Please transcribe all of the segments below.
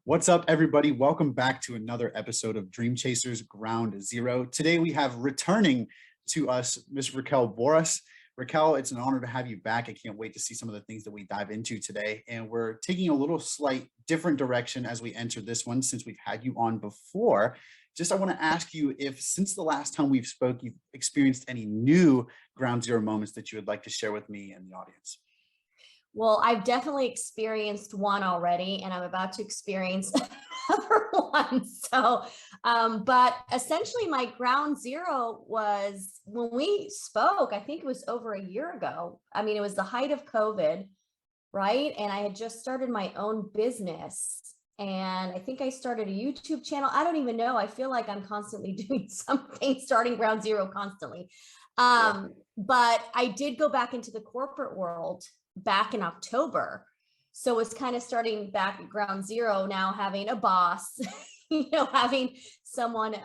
What's up, everybody? Welcome back to another episode of Dream Chasers Ground Zero. Today we have returning to us Miss Raquel Borras. Raquel, it's an honor to have you back. I can't wait to see some of the things that we dive into today. And we're taking a little slight different direction as we enter this one since we've had you on before. I want to ask you if since the last time we've spoke, you've experienced any new Ground Zero moments that you would like to share with me and the audience. Well, I've definitely experienced one already, and I'm about to experience another one. But essentially my ground zero was when we spoke, I think it was over a year ago. I mean, it was the height of COVID, right? And I had just started my own business. And I think I started a YouTube channel. I don't even know. I feel like I'm constantly doing something, starting ground zero constantly. But I did go back into the corporate world back in October. So it's kind of starting back at ground zero now, having a boss, having someone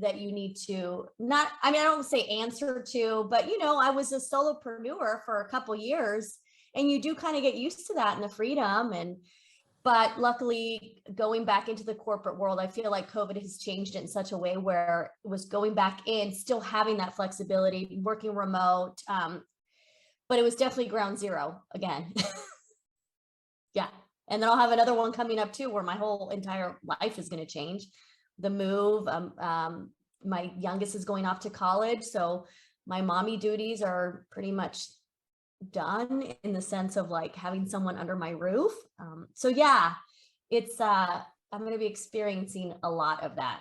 that you need to I don't say answer to, but I was a solopreneur for a couple years, and you do kind of get used to that and the freedom. But luckily, going back into the corporate world, I feel like COVID has changed it in such a way where it was going back in, still having that flexibility, working remote. But it was definitely ground zero again. Yeah. And then I'll have another one coming up too, where my whole entire life is going to change. The move, my youngest is going off to college. So my mommy duties are pretty much done in the sense of like having someone under my roof. So yeah, I'm going to be experiencing a lot of that.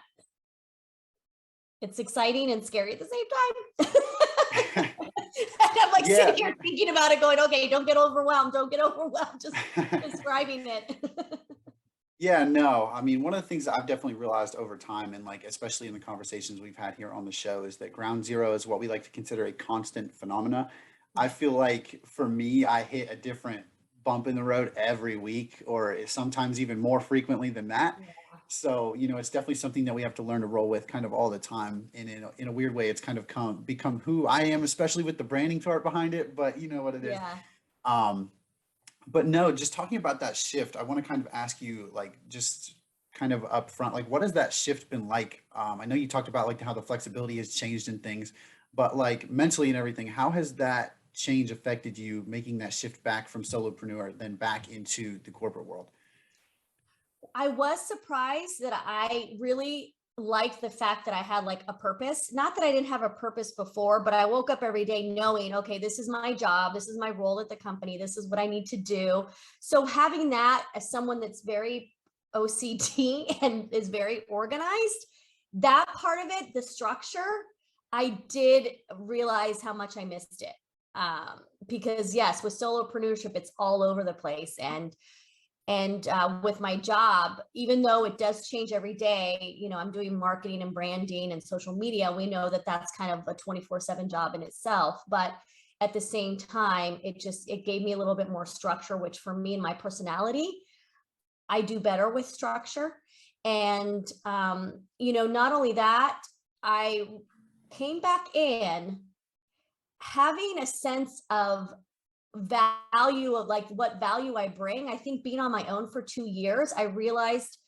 It's exciting and scary at the same time. I'm like sitting here thinking about it, going, okay, don't get overwhelmed. Just describing it. Yeah, no, I mean, one of the things that I've definitely realized over time, and like, especially in the conversations we've had here on the show, is that ground zero is what we like to consider a constant phenomena. I feel like for me, I hit a different bump in the road every week, or sometimes even more frequently than that. Yeah. So, it's definitely something that we have to learn to roll with kind of all the time. And in a weird way, it's kind of become who I am, especially with the branding part behind it. But you know what it is. Yeah. But no, just talking about that shift, I want to kind of ask you, like, just kind of up front, like, what has that shift been like? I know you talked about like how the flexibility has changed and things, but like mentally and everything, how has that change affected you making that shift back from solopreneur then back into the corporate world? I was surprised that I really liked the fact that I had like a purpose. Not that I didn't have a purpose before, but I woke up every day knowing, okay, this is my job. This is my role at the company. This is what I need to do. So having that as someone that's very OCD and is very organized, that part of it, the structure, I did realize how much I missed it. Because yes, with solopreneurship, it's all over the place. And with my job, even though it does change every day, I'm doing marketing and branding and social media. We know that that's kind of a 24/7 job in itself. But at the same time, it gave me a little bit more structure, which for me and my personality, I do better with structure. And, not only that, I came back in having a sense of value of like what value I bring. I think being on my own for 2 years, I realized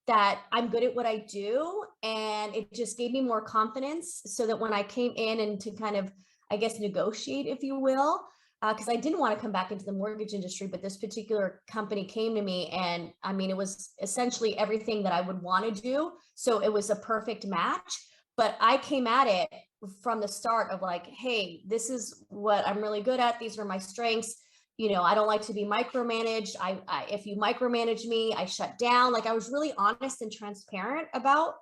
that I'm good at what I do, and it just gave me more confidence so that when I came in and to kind of, I guess, negotiate, if you will, because I didn't want to come back into the mortgage industry, but this particular company came to me, and I mean, it was essentially everything that I would want to do. So it was a perfect match. But I came at it from the start of like, hey, this is what I'm really good at. These are my strengths. I don't like to be micromanaged. If you micromanage me, I shut down. Like I was really honest and transparent about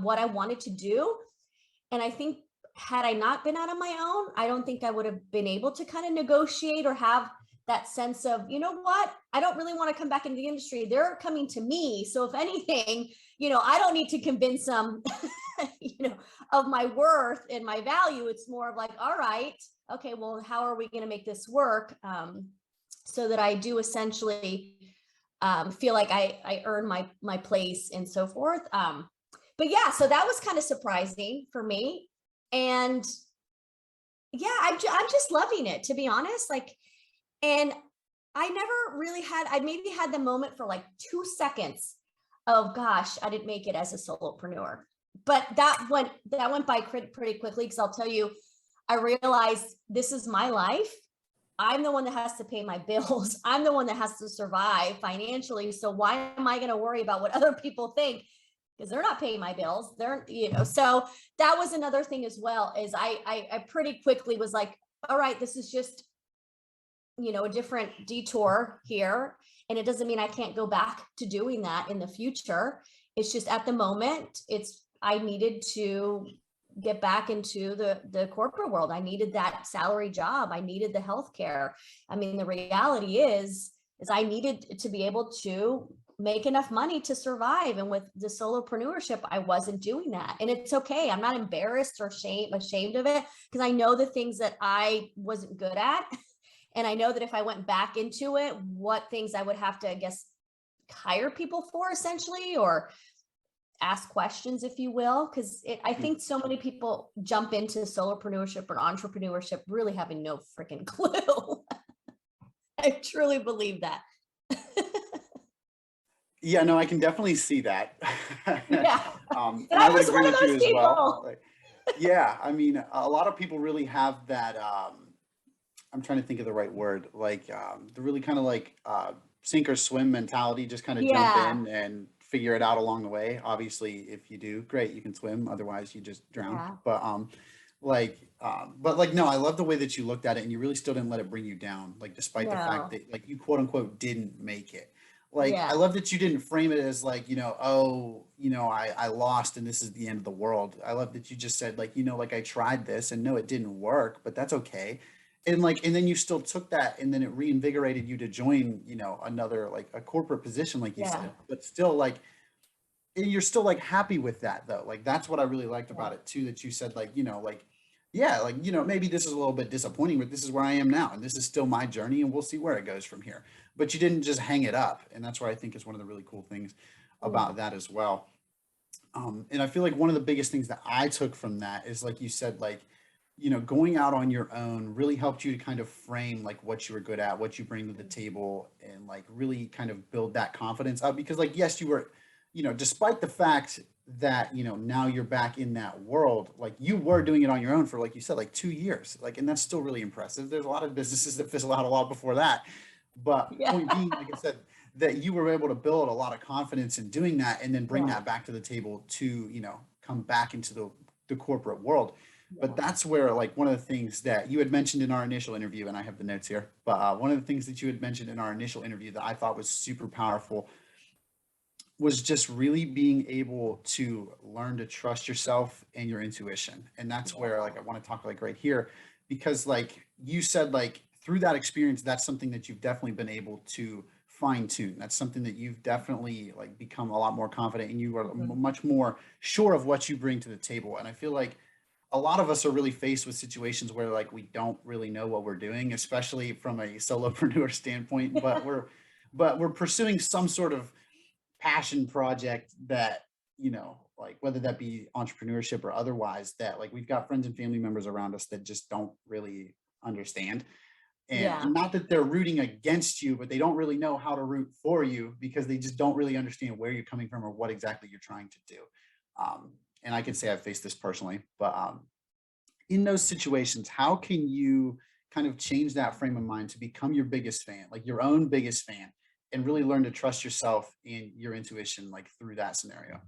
what I wanted to do. And I think had I not been out on my own, I don't think I would have been able to kind of negotiate or have that sense of, you know what, I don't really want to come back into the industry. They're coming to me. So if anything, I don't need to convince them, of my worth and my value. It's more of like, all right, okay, well, how are we going to make this work? So that I do essentially feel like I earn my place and so forth. But yeah, so that was kind of surprising for me. And yeah, I'm just loving it, to be honest. Like, and I never really I maybe had the moment for like 2 seconds oh gosh, I didn't make it as a solopreneur. But that went by pretty quickly, because I'll tell you, I realized this is my life. I'm the one that has to pay my bills. I'm the one that has to survive financially. So why am I going to worry about what other people think? Because they're not paying my bills. They're, so that was another thing as well, is I pretty quickly was like, all right, this is just, a different detour here. And it doesn't mean I can't go back to doing that in the future. It's just at the moment, I needed to get back into the corporate world. I needed that salary job. I needed the healthcare. I mean, the reality is I needed to be able to make enough money to survive. And with the solopreneurship, I wasn't doing that. And it's okay. I'm not embarrassed or ashamed of it, because I know the things that I wasn't good at. And I know that if I went back into it, what things I would have to, I guess, hire people for, essentially, or ask questions, if you will. Because I think so many people jump into solopreneurship or entrepreneurship really having no freaking clue. I truly believe that. Yeah, no, I can definitely see that. Yeah. And I I would was agree one of with you those as people. well. Yeah, I mean, a lot of people really have that. I'm trying to think of the right word, like the really kind of like sink or swim mentality, just kind of jump Yeah. in and figure it out along the way. Obviously, if you do, great, you can swim. Otherwise, you just drown. Yeah. But like, no, I love the way that you looked at it, and you really still didn't let it bring you down, like despite the fact No. that like you quote unquote didn't make it. Like, I Yeah. love that you didn't frame it as like, oh, I lost and this is the end of the world. I love that you just said like, like I tried this and no, it didn't work, but that's okay. And then you still took that and then it reinvigorated you to join, another like a corporate position, like you Yeah. said, but still like, and you're still like happy with that though. Like that's what I really liked Yeah. about it too, that you said like, like, yeah, like, maybe this is a little bit disappointing, but this is where I am now. And this is still my journey and we'll see where it goes from here. But you didn't just hang it up. And that's what I think is one of the really cool things Yeah. about that as well. And I feel like one of the biggest things that I took from that is like you said, like, going out on your own really helped you to kind of frame like what you were good at, what you bring to the table, and like really kind of build that confidence up. Because like, yes, you were, despite the fact that, now you're back in that world, like you were doing it on your own for, like you said, like 2 years, like, and that's still really impressive. There's a lot of businesses that fizzle out a lot before that. But Yeah. point being, like I said, that you were able to build a lot of confidence in doing that and then bring Yeah. that back to the table to, come back into the corporate world. But Yeah. that's where, like, one of the things that you had mentioned in our initial interview, and I have the notes here, but one of the things that you had mentioned in our initial interview that I thought was super powerful was just really being able to learn to trust yourself and your intuition. And that's where, like, I want to talk like right here, because like you said, like through that experience, that's something that you've definitely been able to fine tune. That's something that you've definitely like become a lot more confident and you are Mhm. much more sure of what you bring to the table. And I feel like a lot of us are really faced with situations where like we don't really know what we're doing, especially from a solopreneur standpoint, but we're pursuing some sort of passion project that, like whether that be entrepreneurship or otherwise, that like we've got friends and family members around us that just don't really understand. And Yeah. not that they're rooting against you, but they don't really know how to root for you because they just don't really understand where you're coming from or what exactly you're trying to do. And I can say I've faced this personally, but in those situations, how can you kind of change that frame of mind to become your biggest fan, like your own biggest fan, and really learn to trust yourself and your intuition, like through that scenario?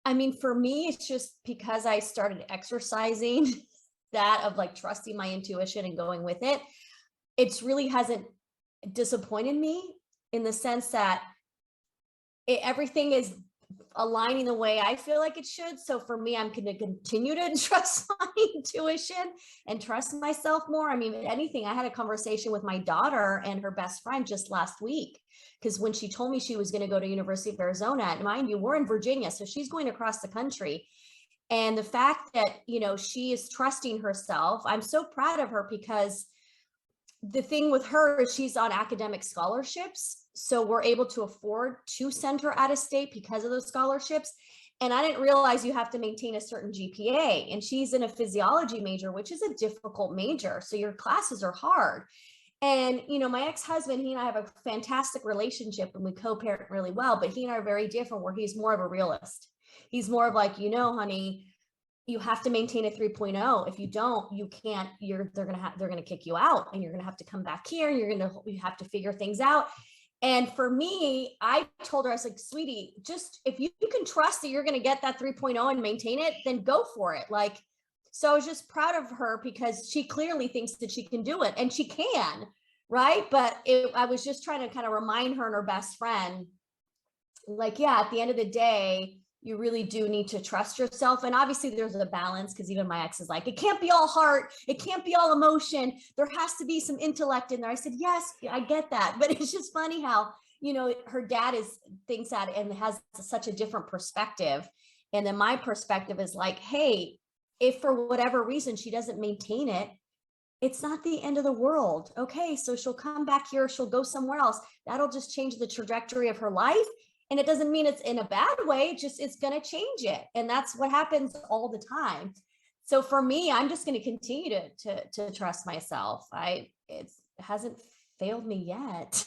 I mean, for me, it's just because I started exercising that of like trusting my intuition and going with it. It's really hasn't disappointed me in the sense that everything is aligning the way I feel like it should. So for me, I'm going to continue to trust my intuition and trust myself more. I mean, if anything, I had a conversation with my daughter and her best friend just last week, because when she told me she was going to go to University of Arizona, and mind you, we're in Virginia, so she's going across the country. And the fact that, she is trusting herself, I'm so proud of her, because the thing with her is she's on academic scholarships. So we're able to afford to send her out of state because of those scholarships. And I didn't realize you have to maintain a certain GPA. And she's in a physiology major, which is a difficult major. So your classes are hard. And, my ex-husband, he and I have a fantastic relationship and we co-parent really well, but he and I are very different where he's more of a realist. He's more of like, honey, you have to maintain a 3.0. If you don't, you can't, they're going to kick you out and you're going to have to come back here and you have to figure things out. And for me, I told her, I was like, sweetie, just if you can trust that you're going to get that 3.0 and maintain it, then go for it. Like, so I was just proud of her because she clearly thinks that she can do it and she can. Right. But I was just trying to kind of remind her and her best friend, like, yeah, at the end of the day, you really do need to trust yourself. And obviously there's a balance because even my ex is like, it can't be all heart. It can't be all emotion. There has to be some intellect in there. I said, yes, I get that. But it's just funny how, her dad thinks that and has such a different perspective. And then my perspective is like, hey, if for whatever reason she doesn't maintain it, it's not the end of the world. Okay, so she'll come back here, she'll go somewhere else. That'll just change the trajectory of her life. And it doesn't mean it's in a bad way, it's going to change it. And that's what happens all the time. So for me, I'm just going to continue to trust myself. It hasn't failed me yet.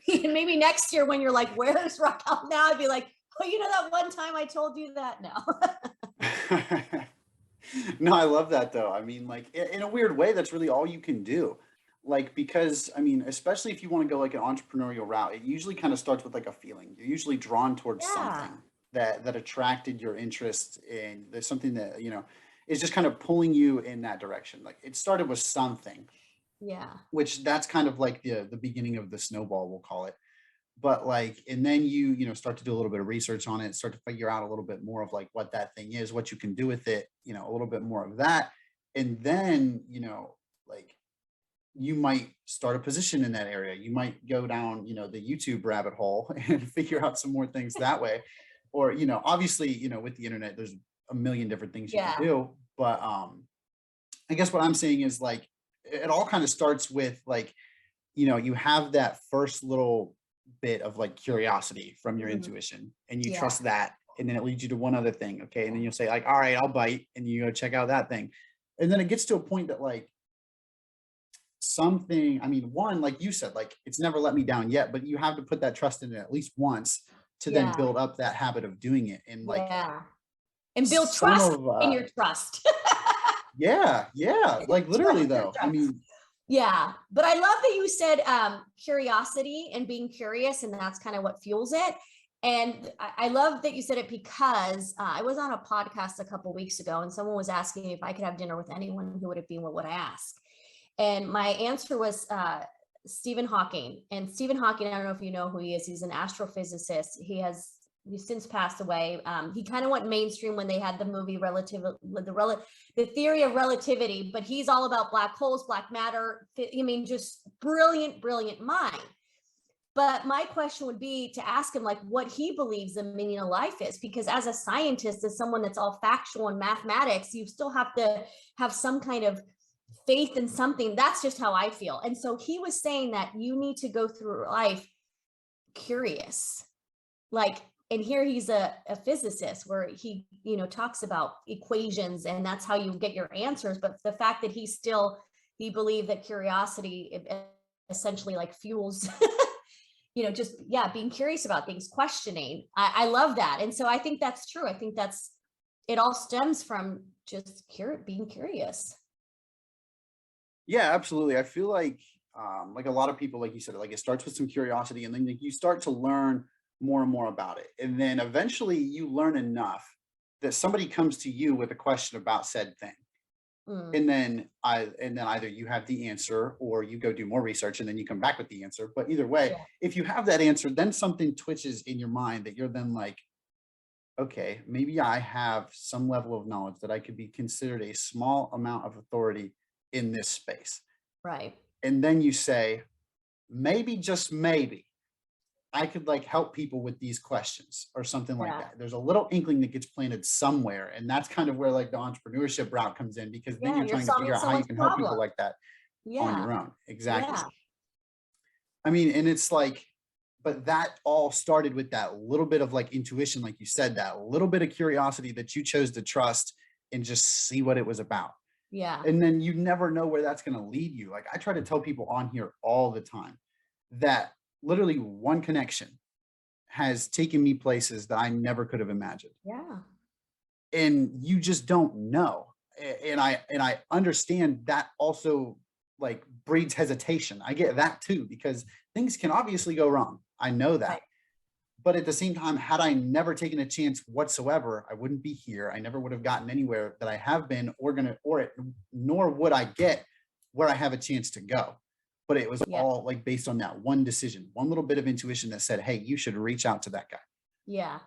Maybe next year when you're like, where's Raquel now? I'd be like, oh, that one time I told you that? No. No, I love that though. I mean, like in a weird way, that's really all you can do. Like, because I mean, especially if you want to go like an entrepreneurial route, it usually kind of starts with like a feeling. You're usually drawn towards Yeah. something that attracted your interest in. There's something that, is just kind of pulling you in that direction. Like it started with something, Yeah. which that's kind of like the beginning of the snowball, we'll call it. But like, and then you start to do a little bit of research on it, start to figure out a little bit more of like what that thing is, what you can do with it, a little bit more of that. And then, like you might start a position in that area. You might go down, the YouTube rabbit hole and figure out some more things that way. Or, obviously, with the internet, there's a million different things you can Yeah. do. But I guess what I'm saying is like, it all kind of starts with like, you have that first little bit of like curiosity from your intuition and you Yeah. trust that. And then it leads you to one other thing. Okay. And then you'll say like, all right, I'll bite. And you go check out that thing. And then it gets to a point that like something, I mean, one, like you said, like it's never let me down yet, but you have to put that trust in it at least once to then Yeah. build up that habit of doing it. And like, Yeah. And build some trust of, in your trust. yeah, like literally Trust your though, I trust. mean, Yeah. But I love that you said curiosity and being curious, and that's kind of what fuels it. And I love that you said it because I was on a podcast a couple weeks ago and someone was asking me if I could have dinner with anyone, who would it be? What would I ask? And my answer was Stephen Hawking. And Stephen Hawking, I don't know if you know who he is. He's an astrophysicist. He's since passed away. He kind of went mainstream when they had the movie the Theory of Relativity, but he's all about black holes, black matter. I mean, just brilliant, brilliant mind. But my question would be to ask him like what he believes the meaning of life is, because as a scientist, as someone that's all factual and mathematics, you still have to have some kind of faith in something. That's just how I feel. And so he was saying that you need to go through life curious. Like, and here he's a physicist where he, talks about equations and that's how you get your answers. But the fact that he believed that curiosity essentially like fuels, just, yeah, being curious about things, questioning. I love that. And so I think that's true. I think it all stems from just being curious. yeah, absolutely. I feel like a lot of people, like you said, like it starts with some curiosity and then you start to learn more and more about it. And then eventually you learn enough that somebody comes to you with a question about said thing. And then either you have the answer or you go do more research and then you come back with the answer. But either way, Yeah. if you have that answer, then something twitches in your mind that you're then like, okay, maybe I have some level of knowledge that I could be considered a small amount of authority in this space. Right. And then you say, maybe, just maybe, I could like help people with these questions or something like Yeah. that. There's a little inkling that gets planted somewhere. And that's kind of where like the entrepreneurship route comes in, because then Yeah, you're you're trying to solving figure out how you someone's can help people problem. like that on Yeah. your own. Exactly. Yeah. I mean, and it's like, but that all started with that little bit of like intuition, like you said, that little bit of curiosity that you chose to trust and just see what it was about. Yeah. And then you never know where that's going to lead you. Like I try to tell people on here all the time that literally one connection has taken me places that I never could have imagined. Yeah. And you just don't know. And I understand that also like breeds hesitation. I get that too, because things can obviously go wrong. I know that. Right. But at the same time, had I never taken a chance whatsoever, I wouldn't be here. I never would have gotten anywhere that I have been nor would I get where I have a chance to go. But it was Yeah. all like based on that one decision, one little bit of intuition that said, hey, you should reach out to that guy. Yeah.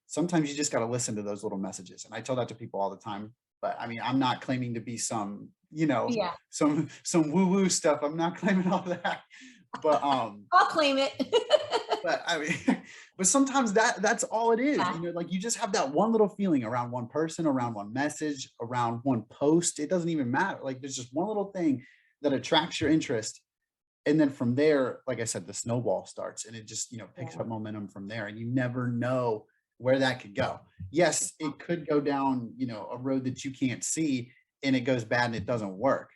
Sometimes you just got to listen to those little messages. And I tell that to people all the time. But I mean, I'm not claiming to be some, Yeah. some woo-woo stuff. I'm not claiming all that. But I'll claim it. but I mean, but sometimes that's all it is. Yeah. Like you just have that one little feeling around one person, around one message, around one post. It doesn't even matter. Like there's just one little thing that attracts your interest. And then from there, like I said, the snowball starts and it just, picks Yeah. up momentum from there. And you never know where that could go. Yes, it could go down, a road that you can't see and it goes bad and it doesn't work.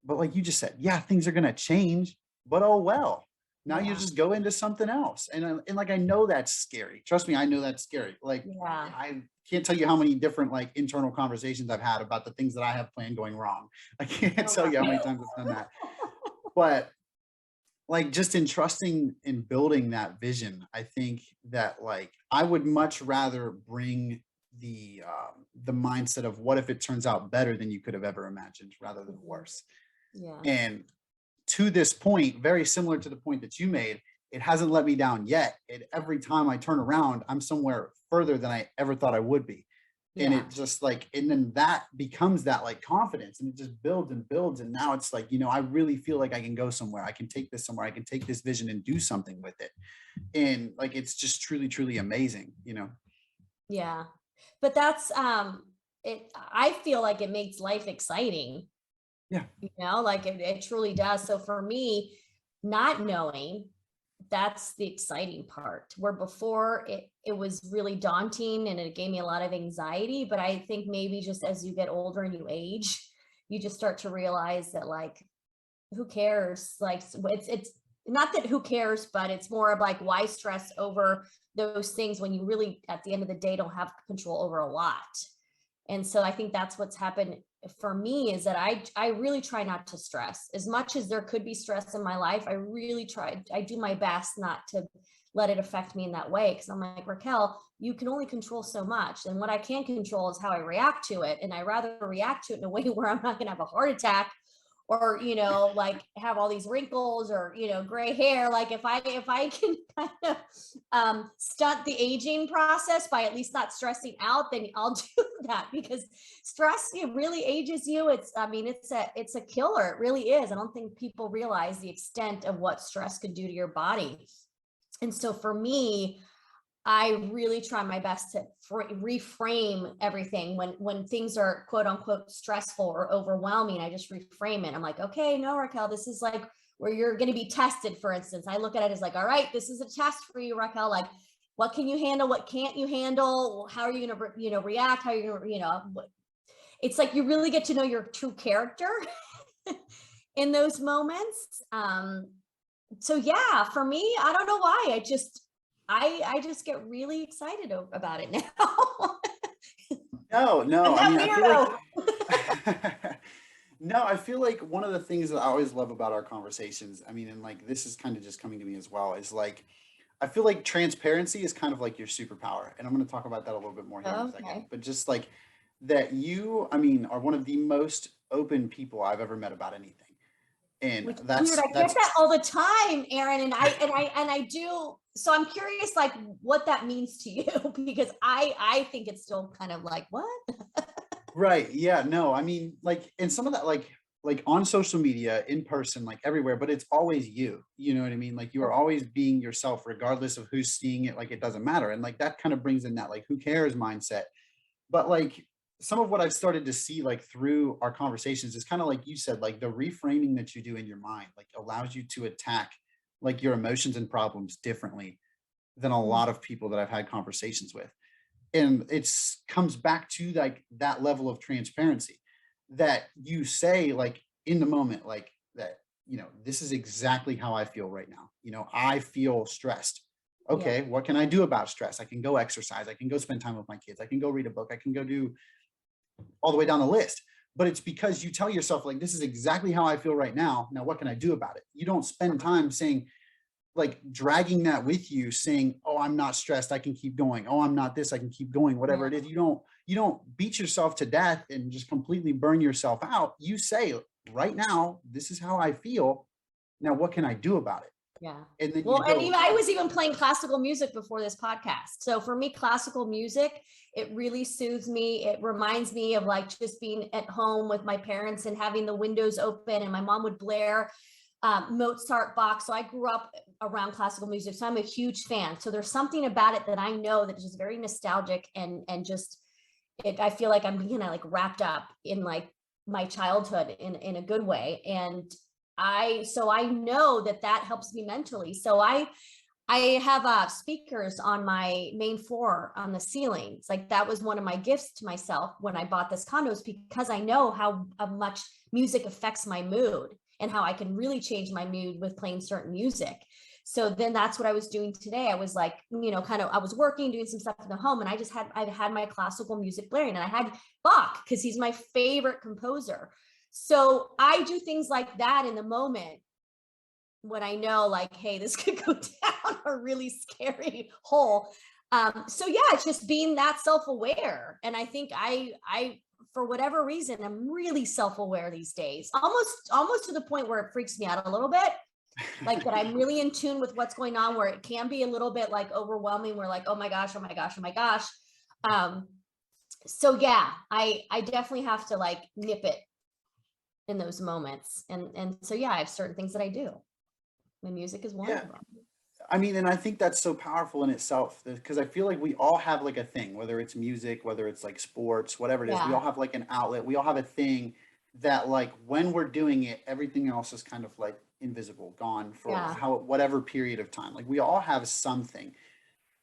But like you just said, yeah, things are going to change, but oh well. Now you Yeah. just go into something else. And like I know that's scary. Trust me, I know that's scary. Like Yeah. I can't tell you how many different like internal conversations I've had about the things that I have planned going wrong. I can't Oh, tell you how many wow. times I've done that. But like just in trusting in building that vision, I think that like I would much rather bring the mindset of what if it turns out better than you could have ever imagined rather than worse. Yeah. And to this point, very similar to the point that you made, it hasn't let me down yet. Every time I turn around, I'm somewhere further than I ever thought I would be. And Yeah. it just like, and then that becomes that like confidence and it just builds and builds. And now it's like, I really feel like I can go somewhere. I can take this somewhere. I can take this vision and do something with it. And like, it's just truly, truly amazing. Yeah. But that's I feel like it makes life exciting, Yeah. like it truly does. So for me, not knowing, that's the exciting part, where before it was really daunting and it gave me a lot of anxiety. But I think maybe just as you get older and you age, you just start to realize that like, who cares? Like it's not that who cares, but it's more of like, why stress over those things when you really at the end of the day don't have control over a lot. And so I think that's what's happened for me, is that I really try not to stress as much as there could be stress in my life. I do my best not to let it affect me in that way, because I'm like, Raquel, you can only control so much, and what I can control is how I react to it. And I rather react to it in a way where I'm not going to have a heart attack or like have all these wrinkles or gray hair. Like if I can kind of stunt the aging process by at least not stressing out, then I'll do that, because stress, it really ages you. It's a killer. It really is. I don't think people realize the extent of what stress could do to your body. And so for me, I really try my best to reframe everything when things are quote unquote stressful or overwhelming. I just reframe it. I'm like, okay, no, Raquel, this is like where you're going to be tested. For instance, I look at it as like, all right, this is a test for you, Raquel. Like, what can you handle? What can't you handle? How are you going to, react? How are you going to, it's like you really get to know your true character in those moments. So yeah, for me, I don't know why. I just get really excited about it now. No. I'm I that mean, I feel weirdo. like no, I feel like one of the things that I always love about our conversations, I mean, and like this is kind of just coming to me as well, is like I feel like transparency is kind of like your superpower. And I'm going to talk about that a little bit more here in a second. Okay. But just like that you, I mean, are one of the most open people I've ever met about anything. And Which is weird. that's I get that all the time, Aaron, and I do. So I'm curious, like, what that means to you, because I think it's still kind of like, what? right. Yeah, no, I mean, like, and some of that, like on social media, in person, like everywhere, but it's always you. You know what I mean? Like you are always being yourself, regardless of who's seeing it. Like it doesn't matter. And like that kind of brings in that like who cares mindset. But like some of what I've started to see like through our conversations is kind of like you said, like the reframing that you do in your mind, like allows you to attack like your emotions and problems differently than a lot of people that I've had conversations with. And it's comes back to like that level of transparency that you say like in the moment, like that, this is exactly how I feel right now. I feel stressed. Yeah. Okay, what can I do about stress? I can go exercise. I can go spend time with my kids. I can go read a book. I can go do all the way down the list. But it's because you tell yourself, like, this is exactly how I feel right now. Now, what can I do about it? You don't spend time saying, like, dragging that with you, saying, oh, I'm not stressed, I can keep going. Oh, I'm not this, I can keep going. Whatever it is, you don't beat yourself to death and just completely burn yourself out. You say, right now, this is how I feel. Now, what can I do about it? Yeah. And then Well, you and go, even I was even playing classical music before this podcast. So for me, classical music, it really soothes me. It reminds me of like just being at home with my parents and having the windows open, and my mom would blare Mozart, Bach. So I grew up around classical music. So I'm a huge fan. So there's something about it that I know that is just very nostalgic, and just I feel like I'm being like wrapped up in like my childhood in a good way. And so I know that helps me mentally. So I have speakers on my main floor on the ceiling. It's like that was one of my gifts to myself when I bought this condo, because I know how much music affects my mood and how I can really change my mood with playing certain music. So then that's what I was doing today. I was like, I was working, doing some stuff in the home, and I had my classical music blaring, and I had Bach because he's my favorite composer. So I do things like that in the moment when I know like, hey, this could go down a really scary hole. So yeah, it's just being that self-aware. And I think I for whatever reason, I'm really self-aware these days, almost to the point where it freaks me out a little bit. Like that I'm really in tune with what's going on, where it can be a little bit like overwhelming. We're like, oh my gosh, oh my gosh, oh my gosh. So yeah, I definitely have to like nip it in those moments. And so yeah, I have certain things that I do. My music is one of them. I mean, and I think that's so powerful in itself, because I feel like we all have like a thing, whether it's music, whether it's like sports, whatever it is, we all have like an outlet. We all have a thing that like when we're doing it, everything else is kind of like invisible, gone for whatever period of time. Like we all have something.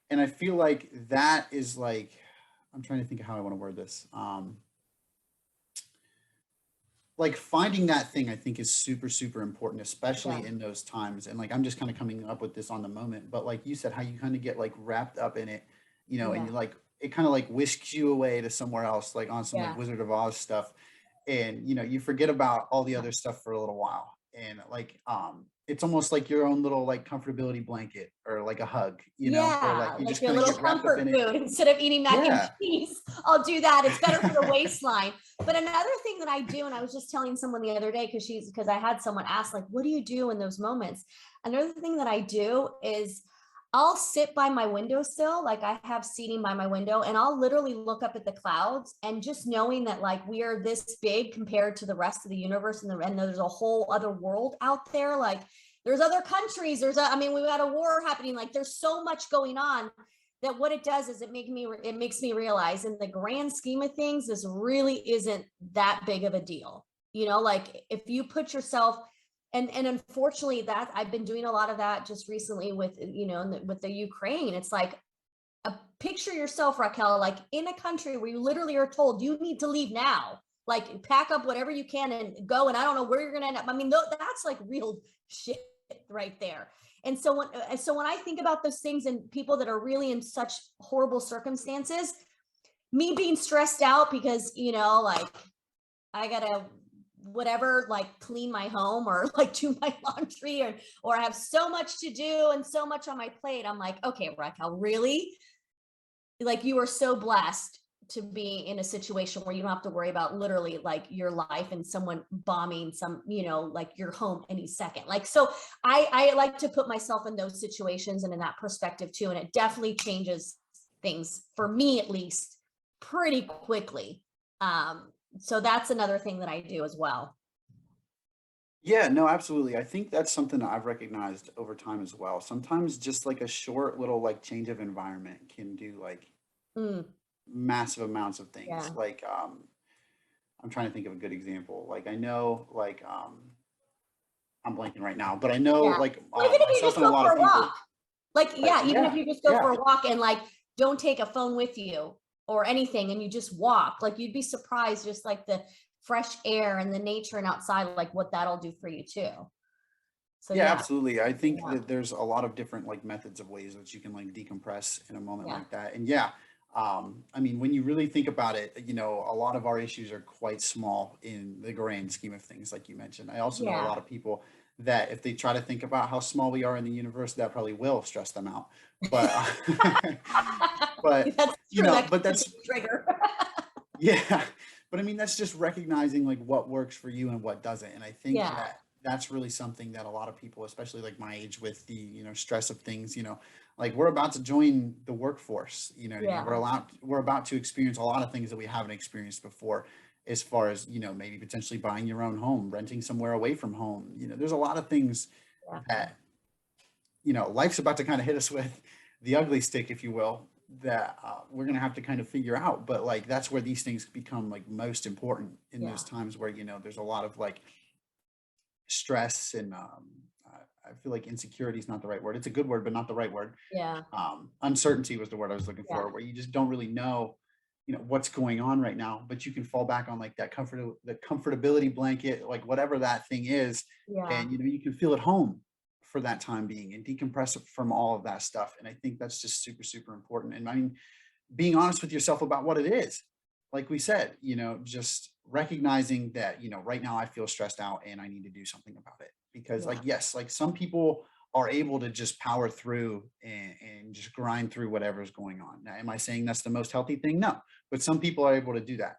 And I feel like that is like, I'm trying to think of how I want to word this. Like finding that thing, I think, is super, super important, especially in those times. And like, I'm just kind of coming up with this on the moment, but like you said, how you kind of get like wrapped up in it, and you like, it kind of like whisks you away to somewhere else, like on some like Wizard of Oz stuff. And, you forget about all the other stuff for a little while. And like, it's almost like your own little like comfortability blanket, or like a hug, or like you just your kind of little get wrapped up comfort in food. it. Instead of eating mac and cheese, I'll do that. It's better for the waistline. But another thing that I do, and I was just telling someone the other day, because I had someone ask, like, what do you do in those moments? Another thing that I do is I'll sit by my windowsill, like I have seating by my window, and I'll literally look up at the clouds, and just knowing that like we are this big compared to the rest of the universe, and there's a whole other world out there. Like there's other countries, we've got a war happening. Like there's so much going on, that what it does is it makes me realize, in the grand scheme of things, this really isn't that big of a deal. Like if you put yourself, and unfortunately that I've been doing a lot of that just recently with, with the Ukraine. It's like, picture yourself, Raquel, like in a country where you literally are told you need to leave now, like pack up whatever you can and go. And I don't know where you're going to end up. I mean, that's like real shit right there. And so when I think about those things and people that are really in such horrible circumstances, me being stressed out because, like I gotta whatever, like clean my home or like do my laundry, or I have so much to do and so much on my plate. I'm like, okay, Raquel, really? Like you are so blessed to be in a situation where you don't have to worry about literally like your life and someone bombing like your home any second. Like, so I like to put myself in those situations and in that perspective too. And it definitely changes things, for me at least, pretty quickly. So that's another thing that I do as well. Yeah, no, absolutely. I think that's something that I've recognized over time as well. Sometimes just like a short little like change of environment can do like massive amounts of things. Like I'm trying to think of a good example. Like I know like I'm blanking right now, but I know like even if you myself just and a go lot for of a people. walk, like even if you just go for a walk and like don't take a phone with you or anything, and you just walk, like you'd be surprised just like the fresh air and the nature and outside, like what that'll do for you too. So Yeah, yeah, absolutely. I think yeah, that there's a lot of different like methods of ways that you can like decompress in a moment yeah, like that. And yeah, I mean, when you really think about it, you know, a lot of our issues are quite small in the grand scheme of things, like you mentioned. I also know a yeah. lot of people that if they try to think about how small we are in the universe, that probably will stress them out. But, but That's you true. know, That but could be that's a trigger. yeah, but I mean, that's just recognizing like what works for you and what doesn't. And I think Yeah, that that's really something that a lot of people, especially like my age with the, you know, stress of things, you know, like we're about to join the workforce, you know what I mean? yeah, We're about to experience a lot of things that we haven't experienced before, as far as, you know, maybe potentially buying your own home, renting somewhere away from home. You know, there's a lot of things yeah, that, you know, life's about to kind of hit us with the ugly stick, if you will, that we're going to have to kind of figure out. But like, that's where these things become like most important in those yeah, times where, you know, there's a lot of like stress and I feel like insecurity is not the right word. It's a good word, but not the right word. yeah, Uncertainty was the word I was looking yeah, for, where you just don't really know, you know, what's going on right now, but you can fall back on like that the comfortability blanket, like whatever that thing is, yeah, and you know, you can feel at home for that time being and decompress from all of that stuff. And I think that's just super, super important. And I mean, being honest with yourself about what it is. Like we said, you know, just recognizing that, you know, right now I feel stressed out and I need to do something about it. Because, like, yeah, yes, like some people are able to just power through and just grind through whatever's going on. Now, am I saying that's the most healthy thing? No, but some people are able to do that.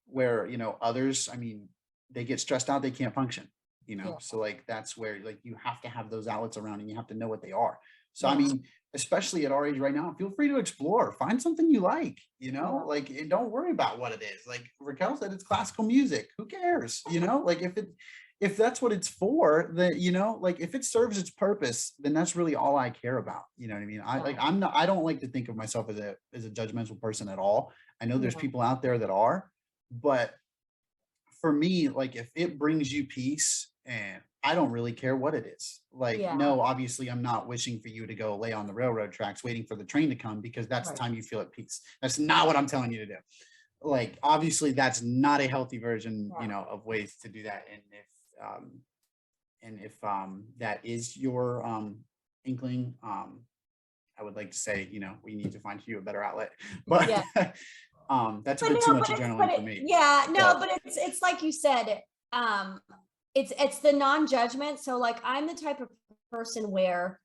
Where, you know, others, I mean, they get stressed out, they can't function, you know. yeah, So like that's where like you have to have those outlets around and you have to know what they are. So I yeah, mean, especially at our age right now, feel free to explore, find something you like, you know, yeah, like and don't worry about what it is. Like Raquel said, it's classical music. Who cares? You know, like if that's what it's for, then you know, like if it serves its purpose, then that's really all I care about. You know what I mean? yeah, I don't like to think of myself as a judgmental person at all. I know there's yeah, people out there that are, but for me, like if it brings you peace and I don't really care what it is. Like, yeah, no, obviously I'm not wishing for you to go lay on the railroad tracks waiting for the train to come because that's the right, time you feel at peace. That's not what I'm telling you to do. Like, obviously that's not a healthy version, you yeah, know, of ways to do that. And if that is your inkling, I would like to say, you know, we need to find you a better outlet. But yeah. that's a But bit too no, much but adrenaline for it, me. yeah, no, But but it's like you said, um, it's the non-judgment. So like I'm the type of person where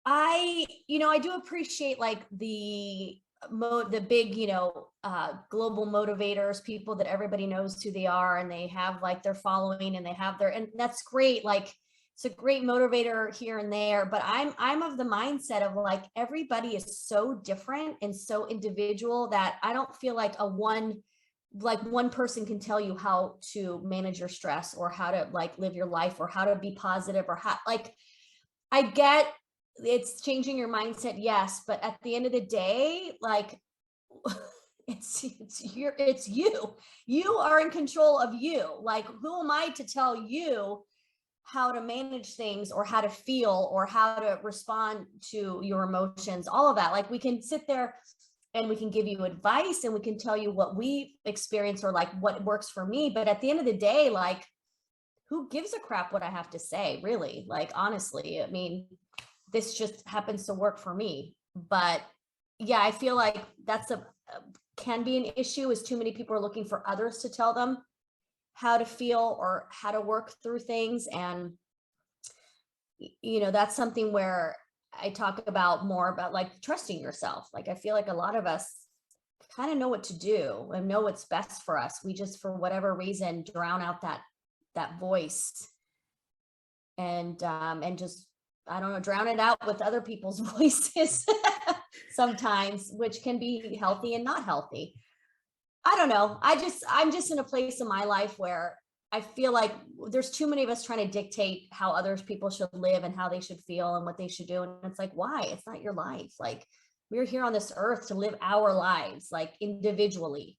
I do appreciate like the big, global motivators, people that everybody knows who they are and they have like their following and they have their, and that's great. Like it's a great motivator here and there, but I'm of the mindset of like everybody is so different and so individual that I don't feel like one person can tell you how to manage your stress or how to like live your life or how to be positive or how like I get it's changing your mindset, yes, but at the end of the day, like it's you. You are in control of you. Like who am I to tell you how to manage things or how to feel or how to respond to your emotions, all of that. Like we can sit there and we can give you advice and we can tell you what we experience or like what works for me, but at the end of the day, like who gives a crap what I have to say, really? Like honestly, I mean, this just happens to work for me. But yeah, I feel like that's a can be an issue is too many people are looking for others to tell them how to feel or how to work through things. And that's something where I talk about more about like trusting yourself. Like I feel like a lot of us kind of know what to do and know what's best for us. We just for whatever reason drown out that voice and just I don't know, drown it out with other people's voices sometimes, which can be healthy and not healthy. I don't know. I'm just in a place in my life where I feel like there's too many of us trying to dictate how others people should live and how they should feel and what they should do. And it's like, why? It's not your life. Like we're here on this earth to live our lives like individually.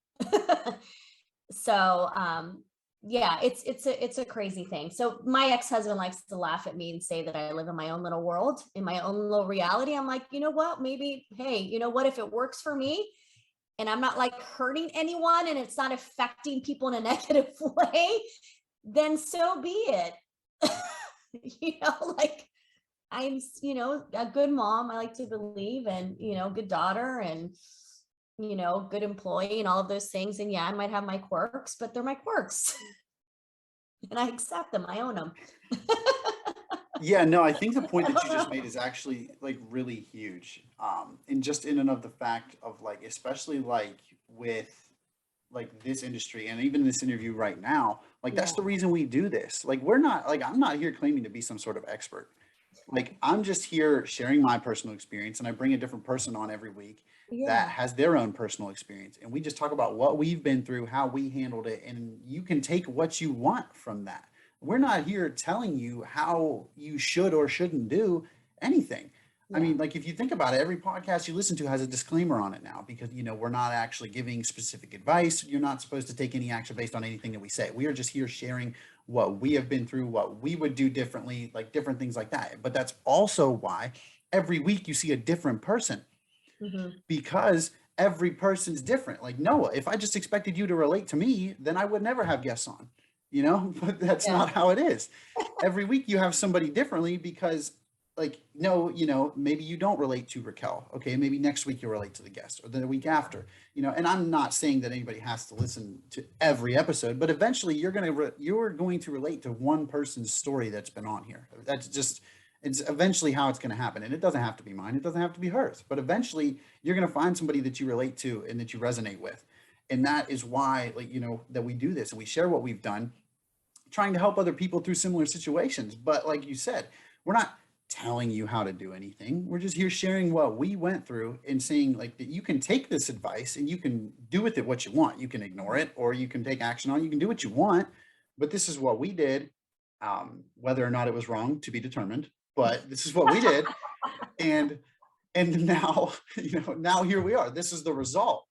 So yeah, it's a crazy thing. So my ex-husband likes to laugh at me and say that I live in my own little world, in my own little reality. I'm like, you know what, maybe, hey, you know what, if it works for me, and I'm not like hurting anyone and it's not affecting people in a negative way, then so be it. Like I'm, a good mom, I like to believe, and, good daughter, and, good employee, and all of those things. And yeah, I might have my quirks, but they're my quirks. And I accept them. I own them. Yeah, no, I think the point that you just made is actually like really huge. And just in and of the fact of like, especially like with like this industry and even this interview right now, like that's the reason we do this. Like we're not like, I'm not here claiming to be some sort of expert. Like I'm just here sharing my personal experience, and I bring a different person on every week that Yeah. has their own personal experience, and we just talk about what we've been through, how we handled it, and you can take what you want from that. We're not here telling you how you should or shouldn't do anything. I Yeah. mean, like if you think about it, every podcast you listen to has a disclaimer on it now, because we're not actually giving specific advice. You're not supposed to take any action based on anything that we say. We are just here sharing what we have been through, what we would do differently, like different things like that. But that's also why every week you see a different person, Hmm. because every person's different. Like Noah, if I just expected you to relate to me, then I would never have guests on, but that's Yeah. not how it is. Every week you have somebody differently, because like, no, maybe you don't relate to Raquel. Okay. Maybe next week you'll relate to the guest, or the week after, and I'm not saying that anybody has to listen to every episode, but eventually you're going to relate to one person's story that's been on here. That's just, it's eventually how it's going to happen. And it doesn't have to be mine. It doesn't have to be hers, but eventually you're going to find somebody that you relate to and that you resonate with. And that is why, like, that we do this and we share what we've done, trying to help other people through similar situations. But like you said, we're not telling you how to do anything. We're just here sharing what we went through and saying like that you can take this advice and you can do with it what you want. You can ignore it or you can take action on it. You can do what you want. But this is what we did. Whether or not it was wrong to be determined, but this is what we did. And now, now here we are. This is the result.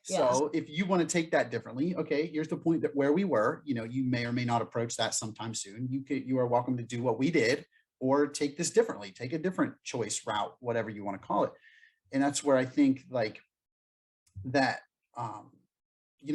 Yeah. So if you want to take that differently, okay, here's the point that where we were, you may or may not approach that sometime soon. You are welcome to do what we did, or take this differently, take a different choice route, whatever you want to call it. And that's where I think like that,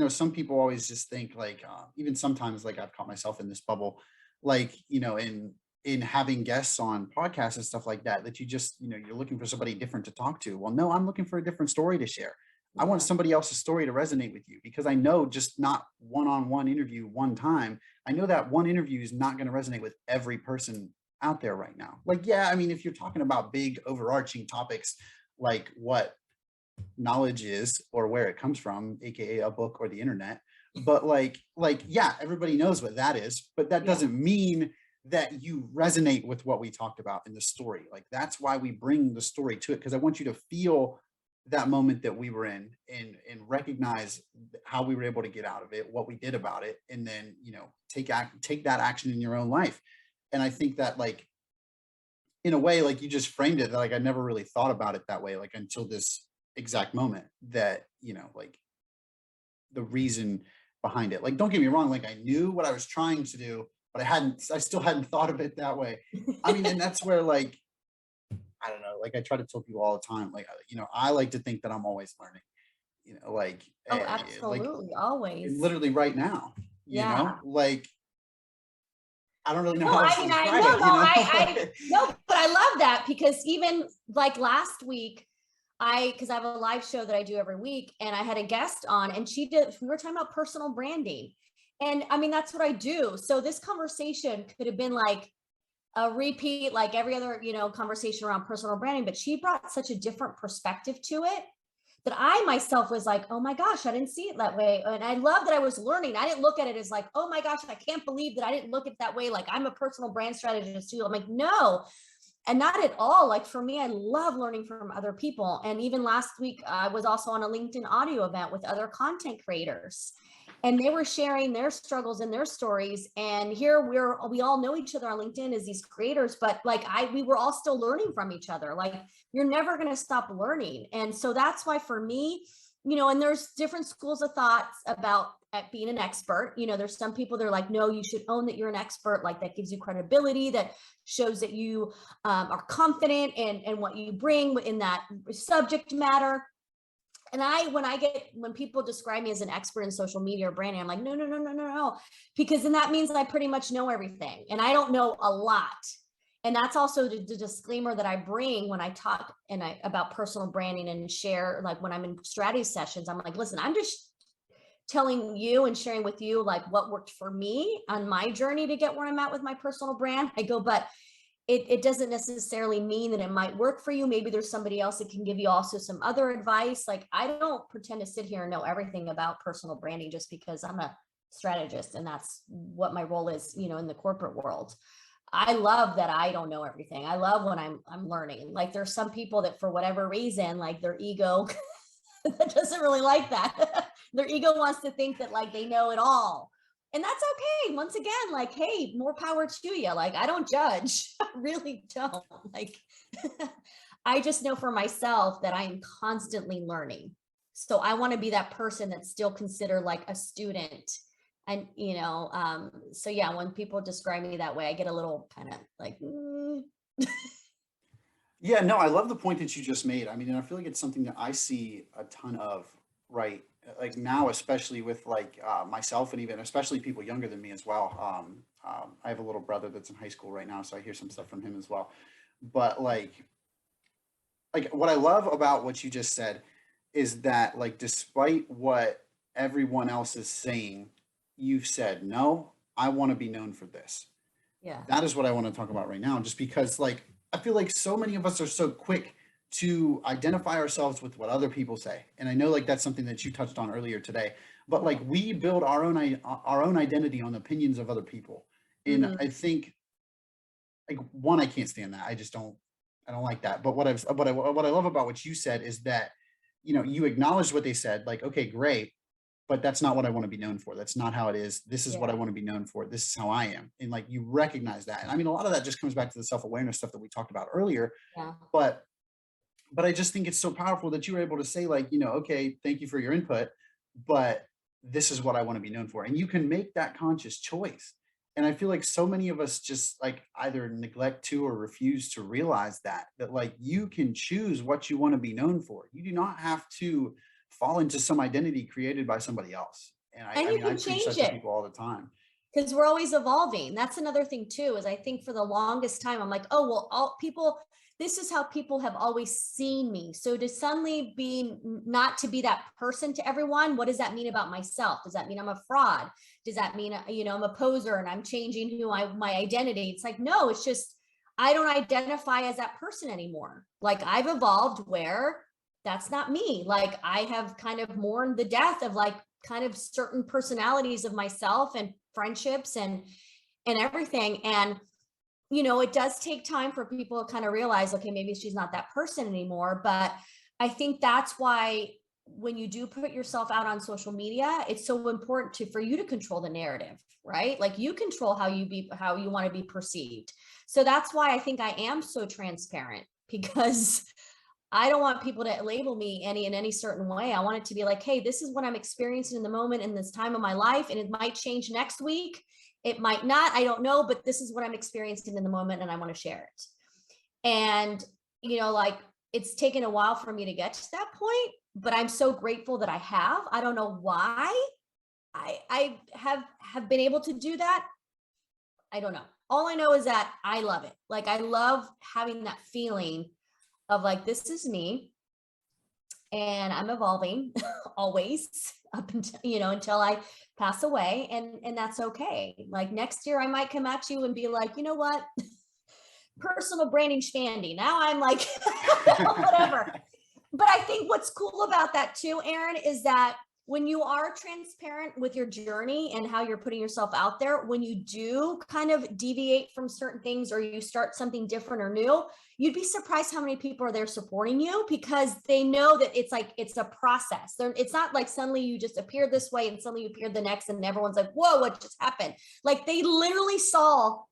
some people always just think like, even sometimes like I've caught myself in this bubble, like, in having guests on podcasts and stuff like that, that you just, you're looking for somebody different to talk to. Well, no, I'm looking for a different story to share. I want Yeah. somebody else's story to resonate with you, because I know just not one-on-one interview one time. I know that one interview is not going to resonate with every person out there right now. Like, yeah, I mean, if you're talking about big overarching topics like what knowledge is or where it comes from, aka a book or the internet, but yeah, everybody knows what that is, but that Yeah. doesn't mean that you resonate with what we talked about in the story. Like that's why we bring the story to it, because I want you to feel that moment that we were in, and recognize how we were able to get out of it, what we did about it, and then take that action in your own life. And I think that like in a way, like you just framed it, that like I never really thought about it that way, like until this exact moment, that like the reason behind it. Like don't get me wrong, like I knew what I was trying to do, but I still hadn't thought of it that way. I mean, and that's where like, I don't know, like I try to tell people all the time, like, I like to think that I'm always learning, like, Oh, like absolutely. Always. literally right now, Yeah. like, I don't really know No, how else I to mean, I describe no, it, no, I no, but I love that, because even like last week, because I have a live show that I do every week, and I had a guest on, and we were talking about personal branding. And I mean, that's what I do. So this conversation could have been like a repeat, like every other, conversation around personal branding, but she brought such a different perspective to it that I myself was like, oh my gosh, I didn't see it that way. And I love that I was learning. I didn't look at it as like, oh my gosh, I can't believe that I didn't look at it that way. Like I'm a personal brand strategist too. I'm like, no, and not at all. Like for me, I love learning from other people. And even last week, I was also on a LinkedIn audio event with other content creators, and they were sharing their struggles and their stories. And here we all know each other on LinkedIn as these creators, but like we were all still learning from each other. Like you're never going to stop learning. And so that's why for me, and there's different schools of thoughts about being an expert. There's some people that are like, no, you should own that you're an expert. Like that gives you credibility, that shows that you are confident in what you bring in that subject matter. And when people describe me as an expert in social media or branding, I'm like, no, no, no, no, no, no, because then that means I pretty much know everything, and I don't know a lot. And that's also the disclaimer that I bring when I talk about personal branding and share, like when I'm in strategy sessions, I'm like, listen, I'm just telling you and sharing with you like what worked for me on my journey to get where I'm at with my personal brand. I go, but it doesn't necessarily mean that it might work for you. Maybe there's somebody else that can give you also some other advice. Like, I don't pretend to sit here and know everything about personal branding just because I'm a strategist and that's what my role is, in the corporate world. I love that I don't know everything. I love when I'm learning. Like, there's some people that for whatever reason, like their ego that doesn't really like that. Their ego wants to think that like they know it all. And that's okay. Once again, like, hey, more power to you. Like, I don't judge. I really don't. Like, I just know for myself that I'm constantly learning. So I want to be that person that's still considered like a student. And, so yeah, when people describe me that way, I get a little kind of like, Yeah, no, I love the point that you just made. I mean, and I feel like it's something that I see a ton of, right? Like now, especially with like myself and even especially people younger than me as well. I have a little brother that's in high school right now, so I hear some stuff from him as well. But like what I love about what you just said is that like despite what everyone else is saying, you've said, no, I want to be known for this. yeah. That is what I want to talk about right now, just because like I feel like so many of us are so quick to identify ourselves with what other people say. And I know like that's something that you touched on earlier today, but like we build our own identity on opinions of other people. And Mhm. I think like one, I can't stand that. I don't like that. But what I love about what you said is that, you acknowledged what they said, like, okay, great, but that's not what I want to be known for. That's not how it is. This is what I Yeah. want to be known for. This is how I am. And like you recognize that. And I mean, a lot of that just comes back to the self-awareness stuff that we talked about earlier. Yeah. But I just think it's so powerful that you were able to say, like, okay, thank you for your input, but this is what I want to be known for. And you can make that conscious choice. And I feel like so many of us just like either neglect to or refuse to realize that like you can choose what you want to be known for. You do not have to fall into some identity created by somebody else. And And I you mean, I can preach change that to it. people all the time. Because we're always evolving. That's another thing too, is I think for the longest time, I'm like, oh, well, all people, this is how people have always seen me. So to suddenly be not to be that person to everyone, what does that mean about myself? Does that mean I'm a fraud? Does that mean, I'm a poser and I'm changing my identity? It's like, no, it's just, I don't identify as that person anymore. Like, I've evolved where that's not me. Like, I have kind of mourned the death of like kind of certain personalities of myself and friendships and everything. And it does take time for people to kind of realize, okay, maybe she's not that person anymore. But I think that's why when you do put yourself out on social media, it's so important for you to control the narrative, right? Like, you control how you want to be perceived. So that's why I think I am so transparent, because I don't want people to label me in any certain way. I want it to be like, hey, this is what I'm experiencing in the moment in this time of my life. And it might change next week. It might not, I don't know, but this is what I'm experiencing in the moment and I want to share it. And, like, it's taken a while for me to get to that point, but I'm so grateful that I have. I don't know why I have been able to do that. I don't know. All I know is that I love it. Like, I love having that feeling of like, this is me and I'm evolving always up until, until I pass away. And that's okay. Like, next year I might come at you and be like, you know what? Personal branding schmandy. Now I'm like, whatever. But I think what's cool about that too, Aaron, is that when you are transparent with your journey and how you're putting yourself out there, when you do kind of deviate from certain things or you start something different or new, you'd be surprised how many people are there supporting you, because they know that it's like, it's a process. It's not like suddenly you just appeared this way and suddenly you appeared the next and everyone's like, whoa, what just happened? Like, they literally saw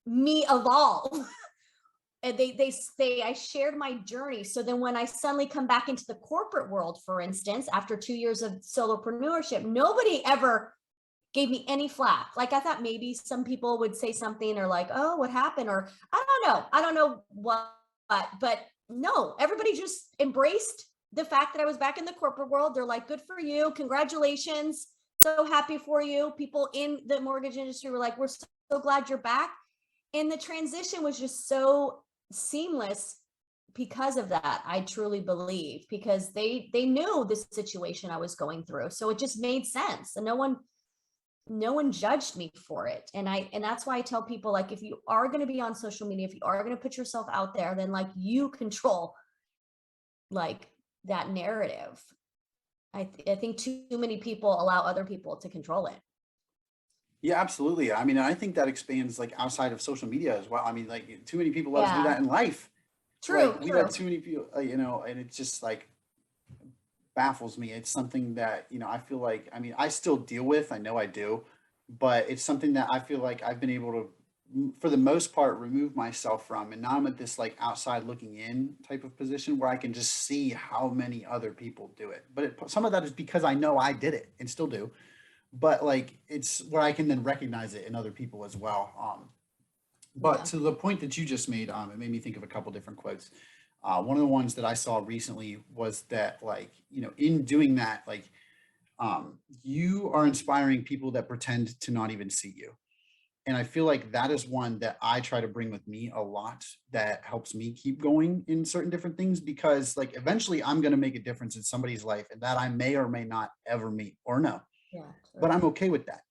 me evolve. And I shared my journey. So then when I suddenly come back into the corporate world, for instance, after 2 years of solopreneurship, nobody ever gave me any flack. Like, I thought maybe some people would say something or like, oh, what happened? Or I don't know what, but no, everybody just embraced the fact that I was back in the corporate world. They're like, good for you, congratulations, so happy for you. People in the mortgage industry were like, we're so glad you're back. And the transition was just so seamless because of that. I truly believe, because they knew the situation I was going through, so it just made sense, and no one judged me for it. And that's why I tell people, like, if you are going to be on social media, if you are going to put yourself out there, then like you control like that narrative. I think too many people allow other people to control it. Yeah, absolutely. I mean, I think that expands like outside of social media as well. I mean, like too many people let us do Yeah, that in life. true, Like we true. let too many people, and it's just like baffles me. It's something that, I feel like, I mean, I still deal with, I know I do, but it's something that I feel like I've been able to, for the most part, remove myself from. And now I'm at this like outside looking in type of position where I can just see how many other people do it. But some of that is because I know I did it and still do. But like it's where I can then recognize it in other people as well. But Yeah. to the point that you just made, it made me think of a couple different quotes. One of the ones that I saw recently was that, like, in doing that, like, you are inspiring people that pretend to not even see you. And I feel like that is one that I try to bring with me a lot, that helps me keep going in certain different things, because, like, eventually I'm going to make a difference in somebody's life and that I may or may not ever meet or know. Yeah, But true. I'm okay with that.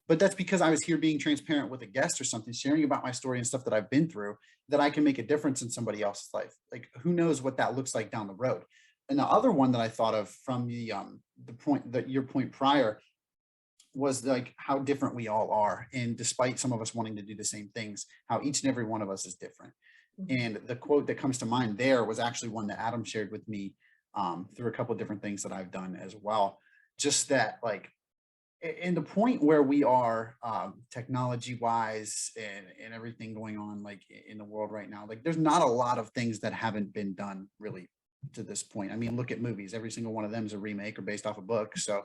But that's because I was here being transparent with a guest or something, sharing about my story and stuff that I've been through, that I can make a difference in somebody else's life. Like, who knows what that looks like down the road. And the other one that I thought of from the point that your point prior was like how different we all are. And despite some of us wanting to do the same things, how each and every one of us is different. Mhm. And the quote that comes to mind there was actually one that Adam shared with me, through a couple of different things that I've done as well. Just that, like, in the point where we are, technology wise, and everything going on like in the world right now, like there's not a lot of things that haven't been done really to this point. I mean, look at movies, every single one of them is a remake or based off a book. So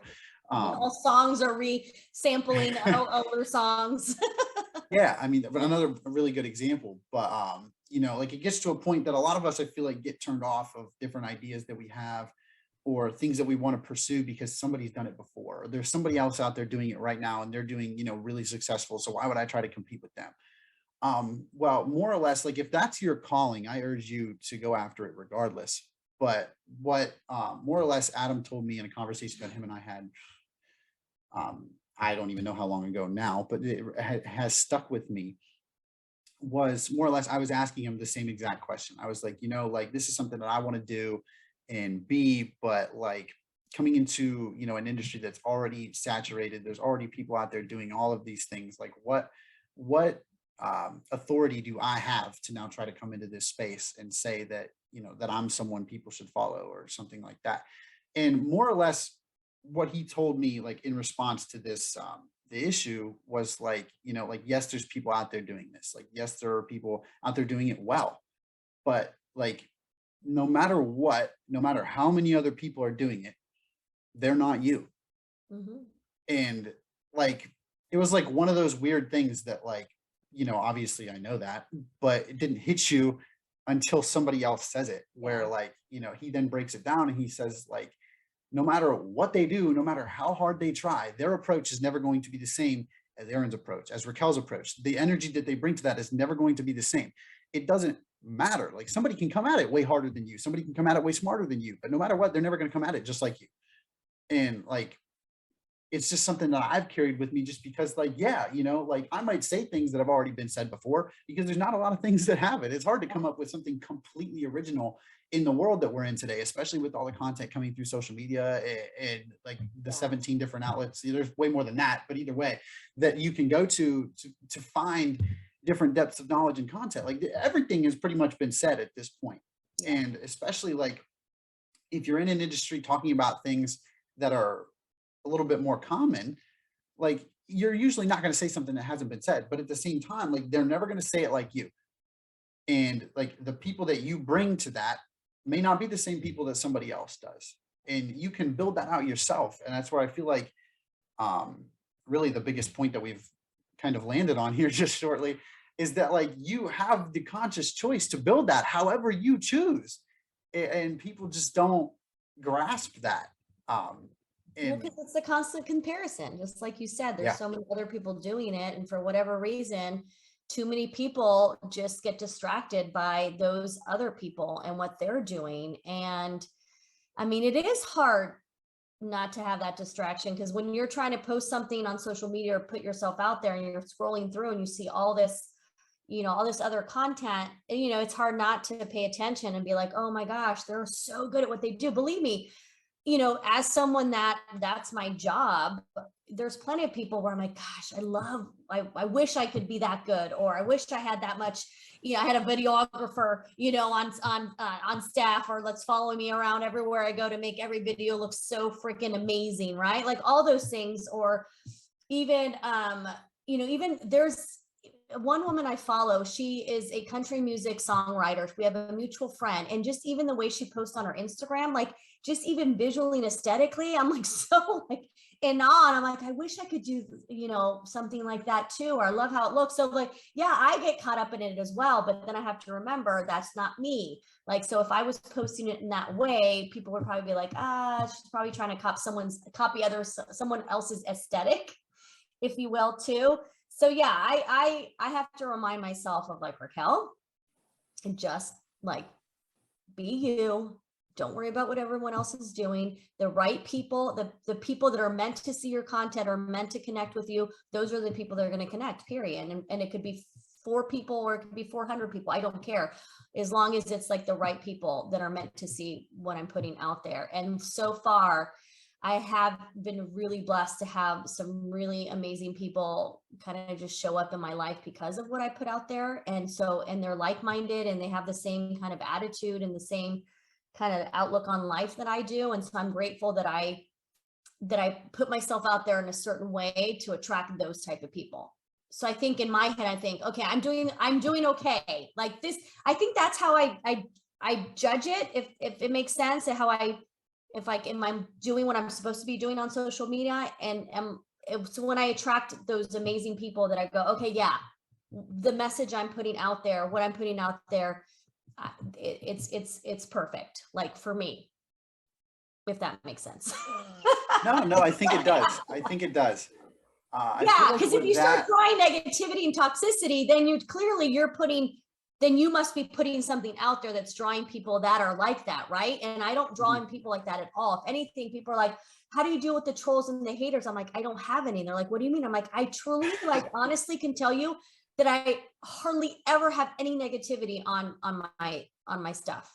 All um songs are re-sampling older songs. yeah, I mean, but another really good example. But like it gets to a point that a lot of us, I feel like, get turned off of different ideas that we have, or things that we want to pursue because somebody's done it before. Or there's somebody else out there doing it right now and they're doing, really successful. So why would I try to compete with them? Well, more or less, like if that's your calling, I urge you to go after it regardless. But what, more or less, Adam told me in a conversation that him and I had, I don't even know how long ago now, but it has stuck with me, was more or less, I was asking him the same exact question. I was like, like this is something that I want to do and be, but like coming into, an industry that's already saturated, there's already people out there doing all of these things. Like what authority do I have to now try to come into this space and say that, that I'm someone people should follow or something like that? And more or less what he told me, like in response to this, the issue was like, like, yes, there's people out there doing this. Like, yes, there are people out there doing it well, but like, no matter what, no matter how many other people are doing it, they're not you. Mhm. And like, it was like one of those weird things that, like, obviously I know that, but it didn't hit you until somebody else says it, where Yeah. like, he then breaks it down and he says, like, no matter what they do, no matter how hard they try, their approach is never going to be the same as Aaron's approach, as Raquel's approach. The energy that they bring to that is never going to be the same. It doesn't matter. Like, somebody can come at it way harder than you. Somebody can come at it way smarter than you, but no matter what, they're never going to come at it just like you. And like, it's just something that I've carried with me, just because, like, yeah, like I might say things that have already been said before, because there's not a lot of things that have it. It's hard to come up with something completely original in the world that we're in today, especially with all the content coming through social media, and like the Yeah. 17 different outlets. There's way more than that, but either way, that you can go to find different depths of knowledge and content. Like, everything has pretty much been said at this point. Yeah. And especially like if you're in an industry talking about things that are a little bit more common, like, you're usually not going to say something that hasn't been said, but at the same time, like, they're never going to say it like you. And like, the people that you bring to that may not be the same people that somebody else does. And you can build that out yourself. And that's where I feel like, um, really the biggest point that we've kind of landed on here just shortly, is that, like, you have the conscious choice to build that however you choose. And people just don't, grasp that. Well, And because it's the constant comparison, just like you said, there's yeah, so many other people doing it, and for whatever reason, too many people just get distracted by those other people and what they're doing. And I mean, it is hard not to have that distraction, because when you're trying to post something on social media or put yourself out there and you're scrolling through and you see all this, all this other content, it's hard not to pay attention and be like, oh my gosh, they're so good at what they do. Believe me, as someone that's my job, there's plenty of people where I'm like, gosh, I wish I could be that good, or I wish I had that much, I had a videographer, on staff, or let's follow me around everywhere I go to make every video look so freaking amazing, right? Like all those things. Or even, even there's one woman I follow, she is a country music songwriter. We have a mutual friend, and just even the way she posts on her Instagram, like just even visually and aesthetically, I'm like so like in awe. And I'm like, I wish I could do, something like that too. Or I love how it looks. So like, yeah, I get caught up in it as well. But then I have to remember that's not me. Like, so if I was posting it in that way, people would probably be like, she's probably trying to someone else's aesthetic, if you will, too. So yeah, I have to remind myself of like, Raquel, and just like be you. Don't worry about what everyone else is doing. The right people, the people that are meant to see your content, are meant to connect with you. Those are the people that are going to connect, period. And it could be 4 people or it could be 400 people. I don't care, as long as it's like the right people that are meant to see what I'm putting out there. And so far, I have been really blessed to have some really amazing people kind of just show up in my life because of what I put out there. And they're like-minded, and they have the same kind of attitude and the same kind of outlook on life that I do. And so I'm grateful that I put myself out there in a certain way to attract those type of people. So I think in my head, I think, okay, I'm doing okay. Like this, I think that's how I judge it, if it makes sense, and how if am I doing what I'm supposed to be doing on social media. And so when I attract those amazing people, that I go, okay, yeah, the message I'm putting out there, what I'm putting out there, it's perfect, like for me, if that makes sense. no, I think it does. I think it does. Yeah, because if you start drawing negativity and toxicity, then then you must be putting something out there that's drawing people that are like that, right? And I don't draw in people like that at all. If anything, people are like, how do you deal with the trolls and the haters? I'm like, I don't have any. And they're like, what do you mean? I'm like, I truly, like, honestly can tell you that I hardly ever have any negativity on my stuff.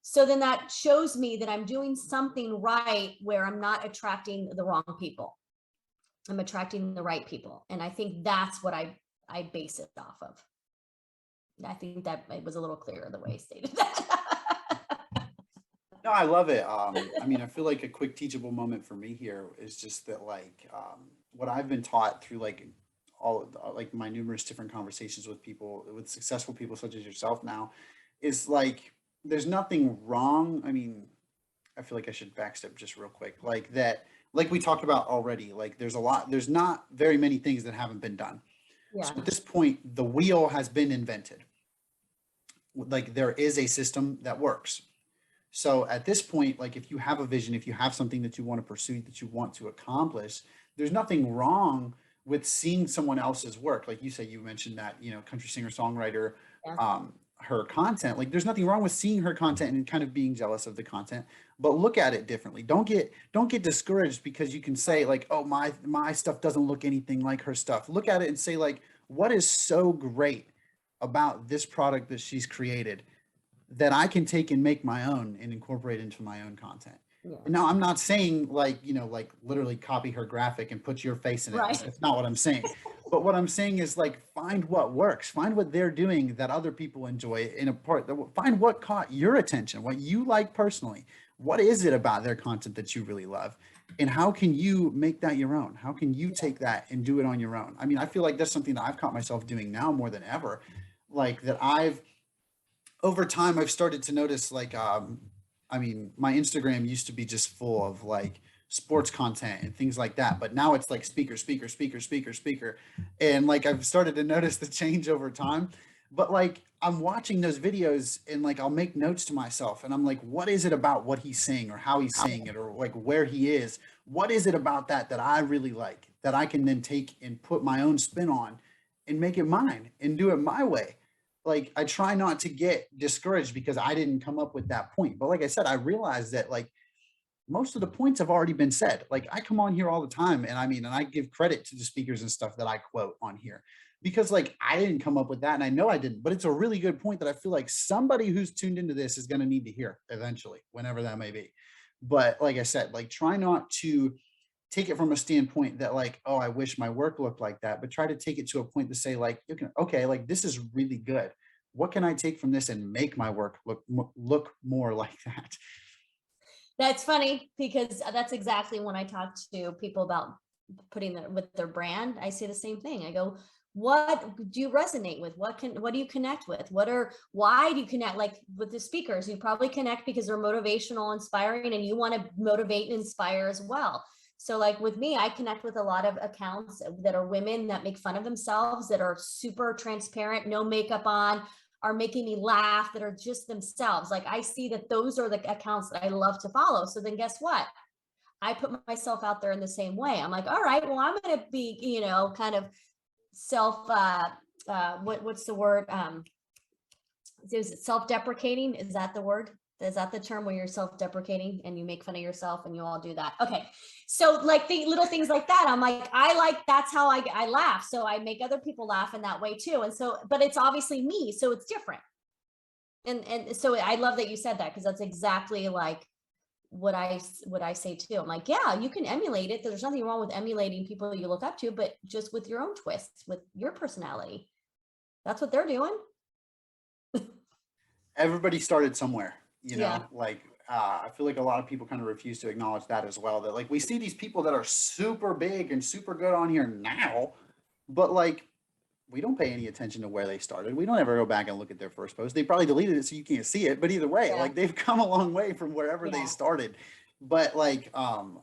So then that shows me that I'm doing something right, where I'm not attracting the wrong people. I'm attracting the right people. And I think that's what I base it off of. I think that it was a little clearer the way I stated that. No, I love it. I mean, I feel like a quick teachable moment for me here is just that, like, what I've been taught through like like my numerous different conversations with people, with successful people such as yourself now, is like, there's nothing wrong. I mean, I feel like I should backstep just real quick, like that, like we talked about already, like there's not very many things that haven't been done. So Yeah. at this point, the wheel has been invented. Like there is a system that works. So at this point, like if you have a vision, if you have something that you want to pursue, that you want to accomplish, there's nothing wrong with seeing someone else's work. Like you said, you mentioned that, country singer songwriter, Yeah. her content. Like there's nothing wrong with seeing her content and kind of being jealous of the content, but look at it differently. Don't get discouraged because you can say like, oh, my stuff doesn't look anything like her stuff. Look at it and say like, what is so great about this product that she's created that I can take and make my own and incorporate into my own content. Yeah. And now I'm not saying like, like literally copy her graphic and put your face in it. Right. That's not what I'm saying. But what I'm saying is like, find what works, find what they're doing that other people enjoy find what caught your attention, what you like personally. What is it about their content that you really love? And how can you make that your own? How can you take that and do it on your own? I mean, I feel like that's something that I've caught myself doing now more than ever. Like that over time I've started to notice like I mean, my Instagram used to be just full of like sports content and things like that, but now it's like speaker, and like I've started to notice the change over time. But like I'm watching those videos and like I'll make notes to myself and I'm like, what is it about what he's saying or how he's saying it or like where he is? What is it about that that I really like that I can then take and put my own spin on and make it mine and do it my way? Like I try not to get discouraged because I didn't come up with that point. But like I said, I realized that like most of the points have already been said. Like I come on here all the time and I mean, and I give credit to the speakers and stuff that I quote on here because like I didn't come up with that and I know I didn't, but it's a really good point that I feel like somebody who's tuned into this is going to need to hear eventually, whenever that may be. But like I said, like try not to take it from a standpoint that like, oh, I wish my work looked like that, but try to take it to a point to say like, you can, okay, like this is really good. What can I take from this and make my work look more like that? That's funny because that's exactly when I talk to people about putting that with their brand. I say the same thing. I go, what do you resonate with? What do you connect with? Why do you connect? Like with the speakers, you probably connect because they're motivational, inspiring, and you want to motivate and inspire as well. So like with me, I connect with a lot of accounts that are women that make fun of themselves, that are super transparent, no makeup on, are making me laugh, that are just themselves. Like I see that those are the accounts that I love to follow. So then guess what? I put myself out there in the same way. I'm like, all right, well, I'm going to be, kind of self, what's the word? Is it self-deprecating? Is that the word? Is that the term where you're self-deprecating and you make fun of yourself and you all do that? Okay. So like the little things like that, I'm like, that's how I laugh. So I make other people laugh in that way too. And so, but it's obviously me, so it's different. And so I love that you said that, because that's exactly like what I say too. I'm like, yeah, you can emulate it. There's nothing wrong with emulating people you look up to, but just with your own twists, with your personality. That's what they're doing. Everybody started somewhere, Yeah. like I feel like a lot of people kind of refuse to acknowledge that as well. That like we see these people that are super big and super good on here now, but like we don't pay any attention to where they started. We don't ever go back and look at their first post. They probably deleted it so you can't see it, but either way, Yeah. like they've come a long way from wherever they Yeah. started. But like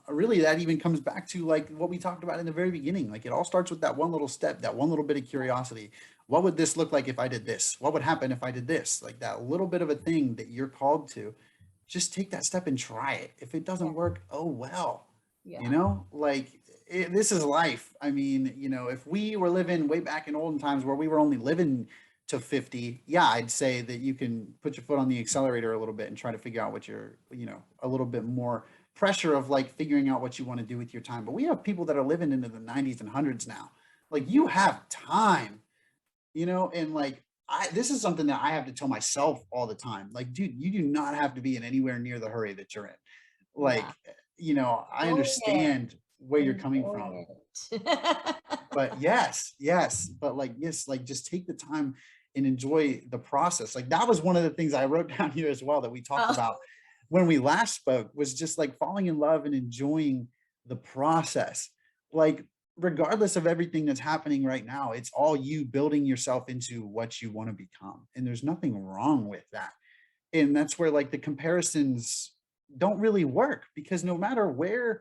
really that even comes back to like what we talked about in the very beginning. Like it all starts with that one little step, that one little bit of curiosity. What would this look like if I did this? What would happen if I did this? Like that little bit of a thing that you're called to, just take that step and try it. If it doesn't work, oh well. Yeah. Like this is life. I mean, if we were living way back in olden times where we were only living to 50, yeah, I'd say that you can put your foot on the accelerator a little bit and try to figure out what you're, a little bit more pressure of like figuring out what you want to do with your time. But we have people that are living into the 90s and hundreds now. Like you have time, and like this is something that I have to tell myself all the time. Like, dude, you do not have to be in anywhere near the hurry that you're in. Like, Yeah. I Enjoy it. understand where you're coming from, Enjoy it. but yes, but like, yes, like just take the time and enjoy the process. Like that was one of the things I wrote down here as well that we talked Oh, about when we last spoke, was just like falling in love and enjoying the process. Like regardless of everything that's happening right now, it's all you building yourself into what you want to become. And there's nothing wrong with that. And that's where like the comparisons don't really work, because no matter where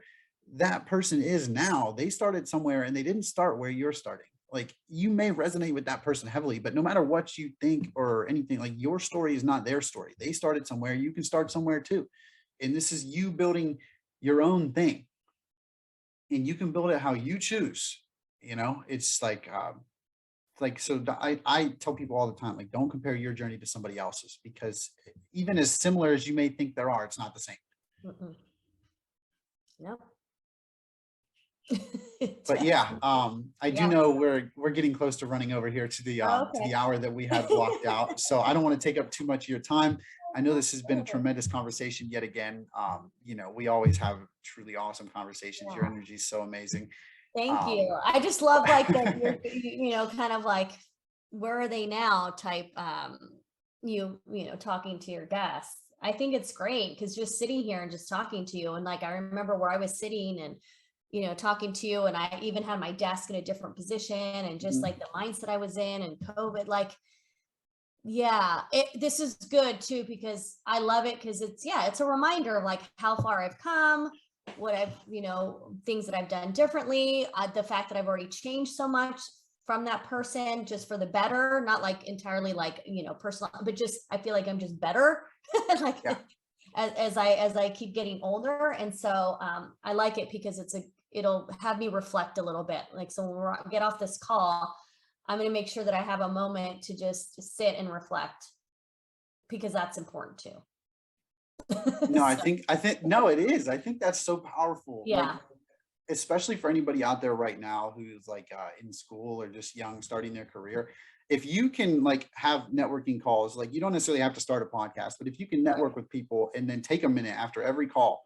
that person is now, they started somewhere and they didn't start where you're starting. Like you may resonate with that person heavily, but no matter what you think or anything, like your story is not their story. They started somewhere, you can start somewhere too. And this is you building your own thing, and you can build it how you choose. It's like so I tell people all the time, like don't compare your journey to somebody else's, because even as similar as you may think there are, it's not the same. mm-mm. No. But yeah, I do Yeah. know we're getting close to running over here to Okay. the hour that we had blocked out. So I don't want to take up too much of your time. I know this has been a tremendous conversation yet again. We always have truly awesome conversations. Your Yeah. energy is so amazing. Thank Um, you. I just love like that you're, kind of like, where are they now type, talking to your guests. I think it's great because just sitting here and just talking to you, and like I remember where I was sitting and talking to you, and I even had my desk in a different position, and just like the mindset I was in and COVID, like, yeah, this is good too, because I love it, because it's a reminder of like how far I've come, what I've, things that I've done differently, the fact that I've already changed so much from that person just for the better, not like entirely like, personal, but just, I feel like I'm just better. Like Yeah. as I keep getting older. And so I like it because it'll have me reflect a little bit. Like, so when we get off this call, I'm going to make sure that I have a moment to just sit and reflect, because that's important too. No, I think no, it is. I think that's so powerful. Like, Yeah. especially for anybody out there right now who's like in school or just young, starting their career. If you can like have networking calls, like you don't necessarily have to start a podcast, but if you can network with people and then take a minute after every call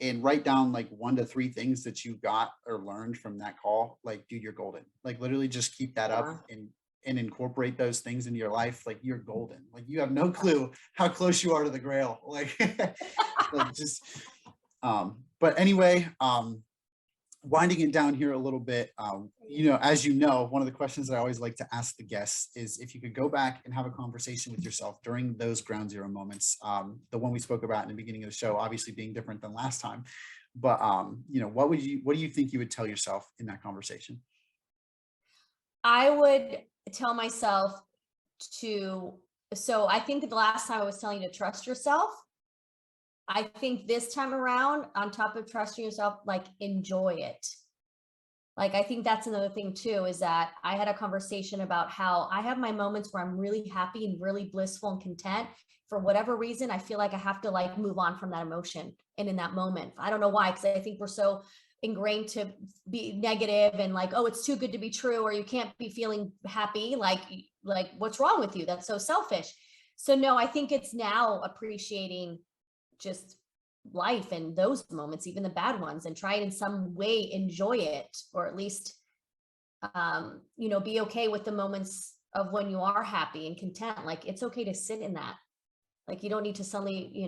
and write down like 1 to 3 things that you got or learned from that call, like, dude, you're golden. Like, literally just keep that up and incorporate those things into your life. Like, you're golden. Like, you have no clue how close you are to the grail. Like, like just, but anyway, winding it down here a little bit, as you know, one of the questions that I always like to ask the guests is if you could go back and have a conversation with yourself during those ground zero moments, the one we spoke about in the beginning of the show, obviously being different than last time, but what do you think you would tell yourself in that conversation? I would tell myself so I think the last time I was telling you to trust yourself. I think this time around, on top of trusting yourself, like, enjoy it. Like, I think that's another thing too, is that I had a conversation about how I have my moments where I'm really happy and really blissful and content. For whatever reason, I feel like I have to like move on from that emotion. And in that moment, I don't know why, because I think we're so ingrained to be negative and like, oh, it's too good to be true, or you can't be feeling happy. Like what's wrong with you? That's so selfish. So no, I think it's now appreciating just life and those moments, even the bad ones, and try it in some way, enjoy it, or at least be okay with the moments of when you are happy and content. Like, it's okay to sit in that. Like, you don't need to suddenly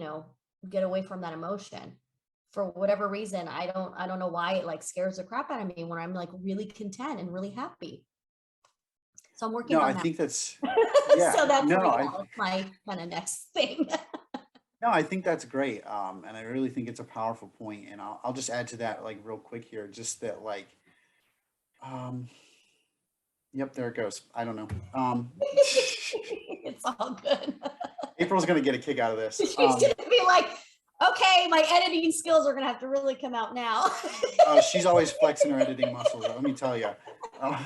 get away from that emotion for whatever reason. I don't know why it like scares the crap out of me when I'm like really content and really happy. So I'm working on that. I think that's so that's my kind of next thing. No, I think that's great. And I really think it's a powerful point. And I'll just add to that, like, real quick here, just that, like, yep, there it goes. I don't know. It's all good. April's going to get a kick out of this. She's going to be like, okay, my editing skills are going to have to really come out now. She's always flexing her editing muscles. Let me tell you. I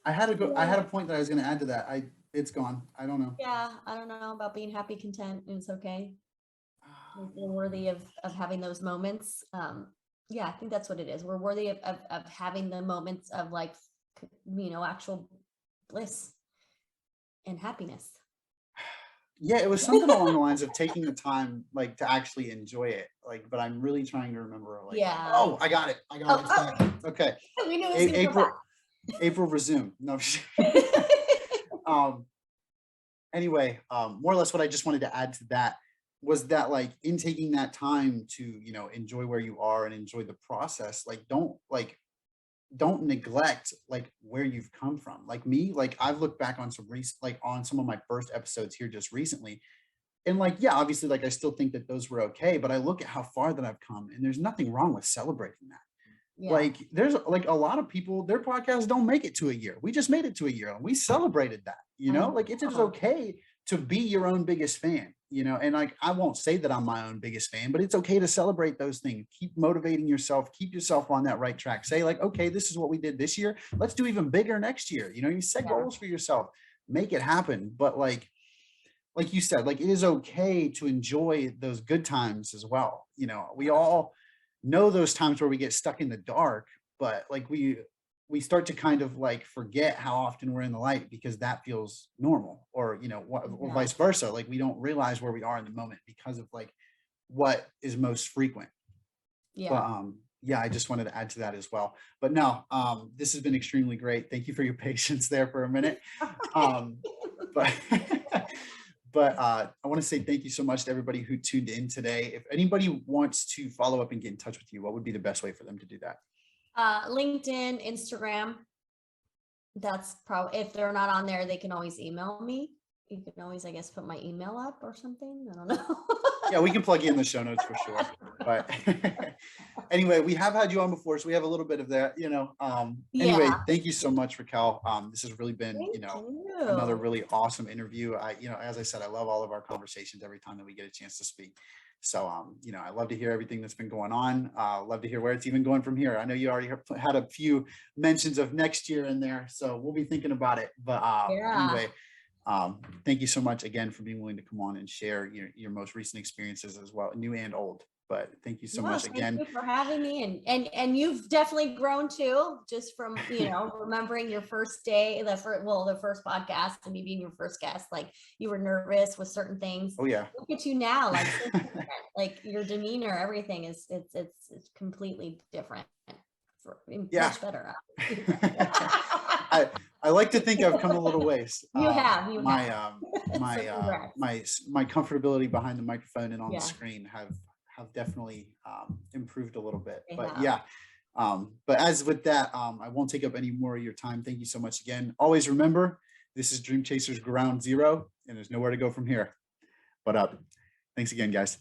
had a point that I was going to add to that. It's gone. I don't know. Yeah, I don't know about being happy, content. It's okay. We're worthy of having those moments. Yeah, I think that's what it is. We're worthy of having the moments of like, actual bliss and happiness. Yeah, it was something along the lines of taking the time, like, to actually enjoy it. Like, but I'm really trying to remember. Like, yeah. Oh, I got it. Okay. We knew it was April, resume. No. Anyway, more or less what I just wanted to add to that was that, like, in taking that time to, enjoy where you are and enjoy the process, like, don't neglect like where you've come from. Like me, like, I've looked back on on some of my first episodes here just recently. And like, yeah, obviously, like, I still think that those were okay, but I look at how far that I've come, and there's nothing wrong with celebrating that. Yeah. Like, there's like a lot of people, their podcasts don't make it to a year. We just made it to a year and we celebrated that, like, it's okay to be your own biggest fan, and like, I won't say that I'm my own biggest fan, but it's okay to celebrate those things. Keep motivating yourself, keep yourself on that right track. Say like, okay, this is what we did this year. Let's do even bigger next year. You set goals for yourself, make it happen. But like you said, like, it is okay to enjoy those good times as well. We all know those times where we get stuck in the dark, but like we start to kind of like forget how often we're in the light because that feels normal, or or vice versa. Like, we don't realize where we are in the moment because of like what is most frequent. Yeah. But yeah, I just wanted to add to that as well. But no, this has been extremely great. Thank you for your patience there for a minute. But But I want to say thank you so much to everybody who tuned in today. If anybody wants to follow up and get in touch with you, what would be the best way for them to do that? LinkedIn, Instagram. That's probably, if they're not on there, they can always email me. You can always, I guess, put my email up or something. I don't know. Yeah, we can plug you in the show notes for sure. But Anyway, we have had you on before, so we have a little bit of that, anyway, Yeah. thank you so much, Raquel. This has really been, Thank another you. really awesome interview. As I said, I love all of our conversations every time that we get a chance to speak. So, I love to hear everything that's been going on. Love to hear where it's even going from here. I know you already had a few mentions of next year in there, so we'll be thinking about it. But Yeah. anyway, thank you so much again for being willing to come on and share your most recent experiences as well, new and old. But thank you so much again. Thank you for having me. And you've definitely grown too, just from, remembering your first day, the first podcast and me being your first guest, like you were nervous with certain things. Oh yeah. Look at you now, like your demeanor, everything it's completely different. Much better. I like to think I've come a little ways. You have. My comfortability behind the microphone and on the screen have definitely improved a little bit. But yeah, but as with that, I won't take up any more of your time. Thank you so much again. Always remember, this is Dream Chasers Ground Zero, and there's nowhere to go from here but up. Thanks again, guys.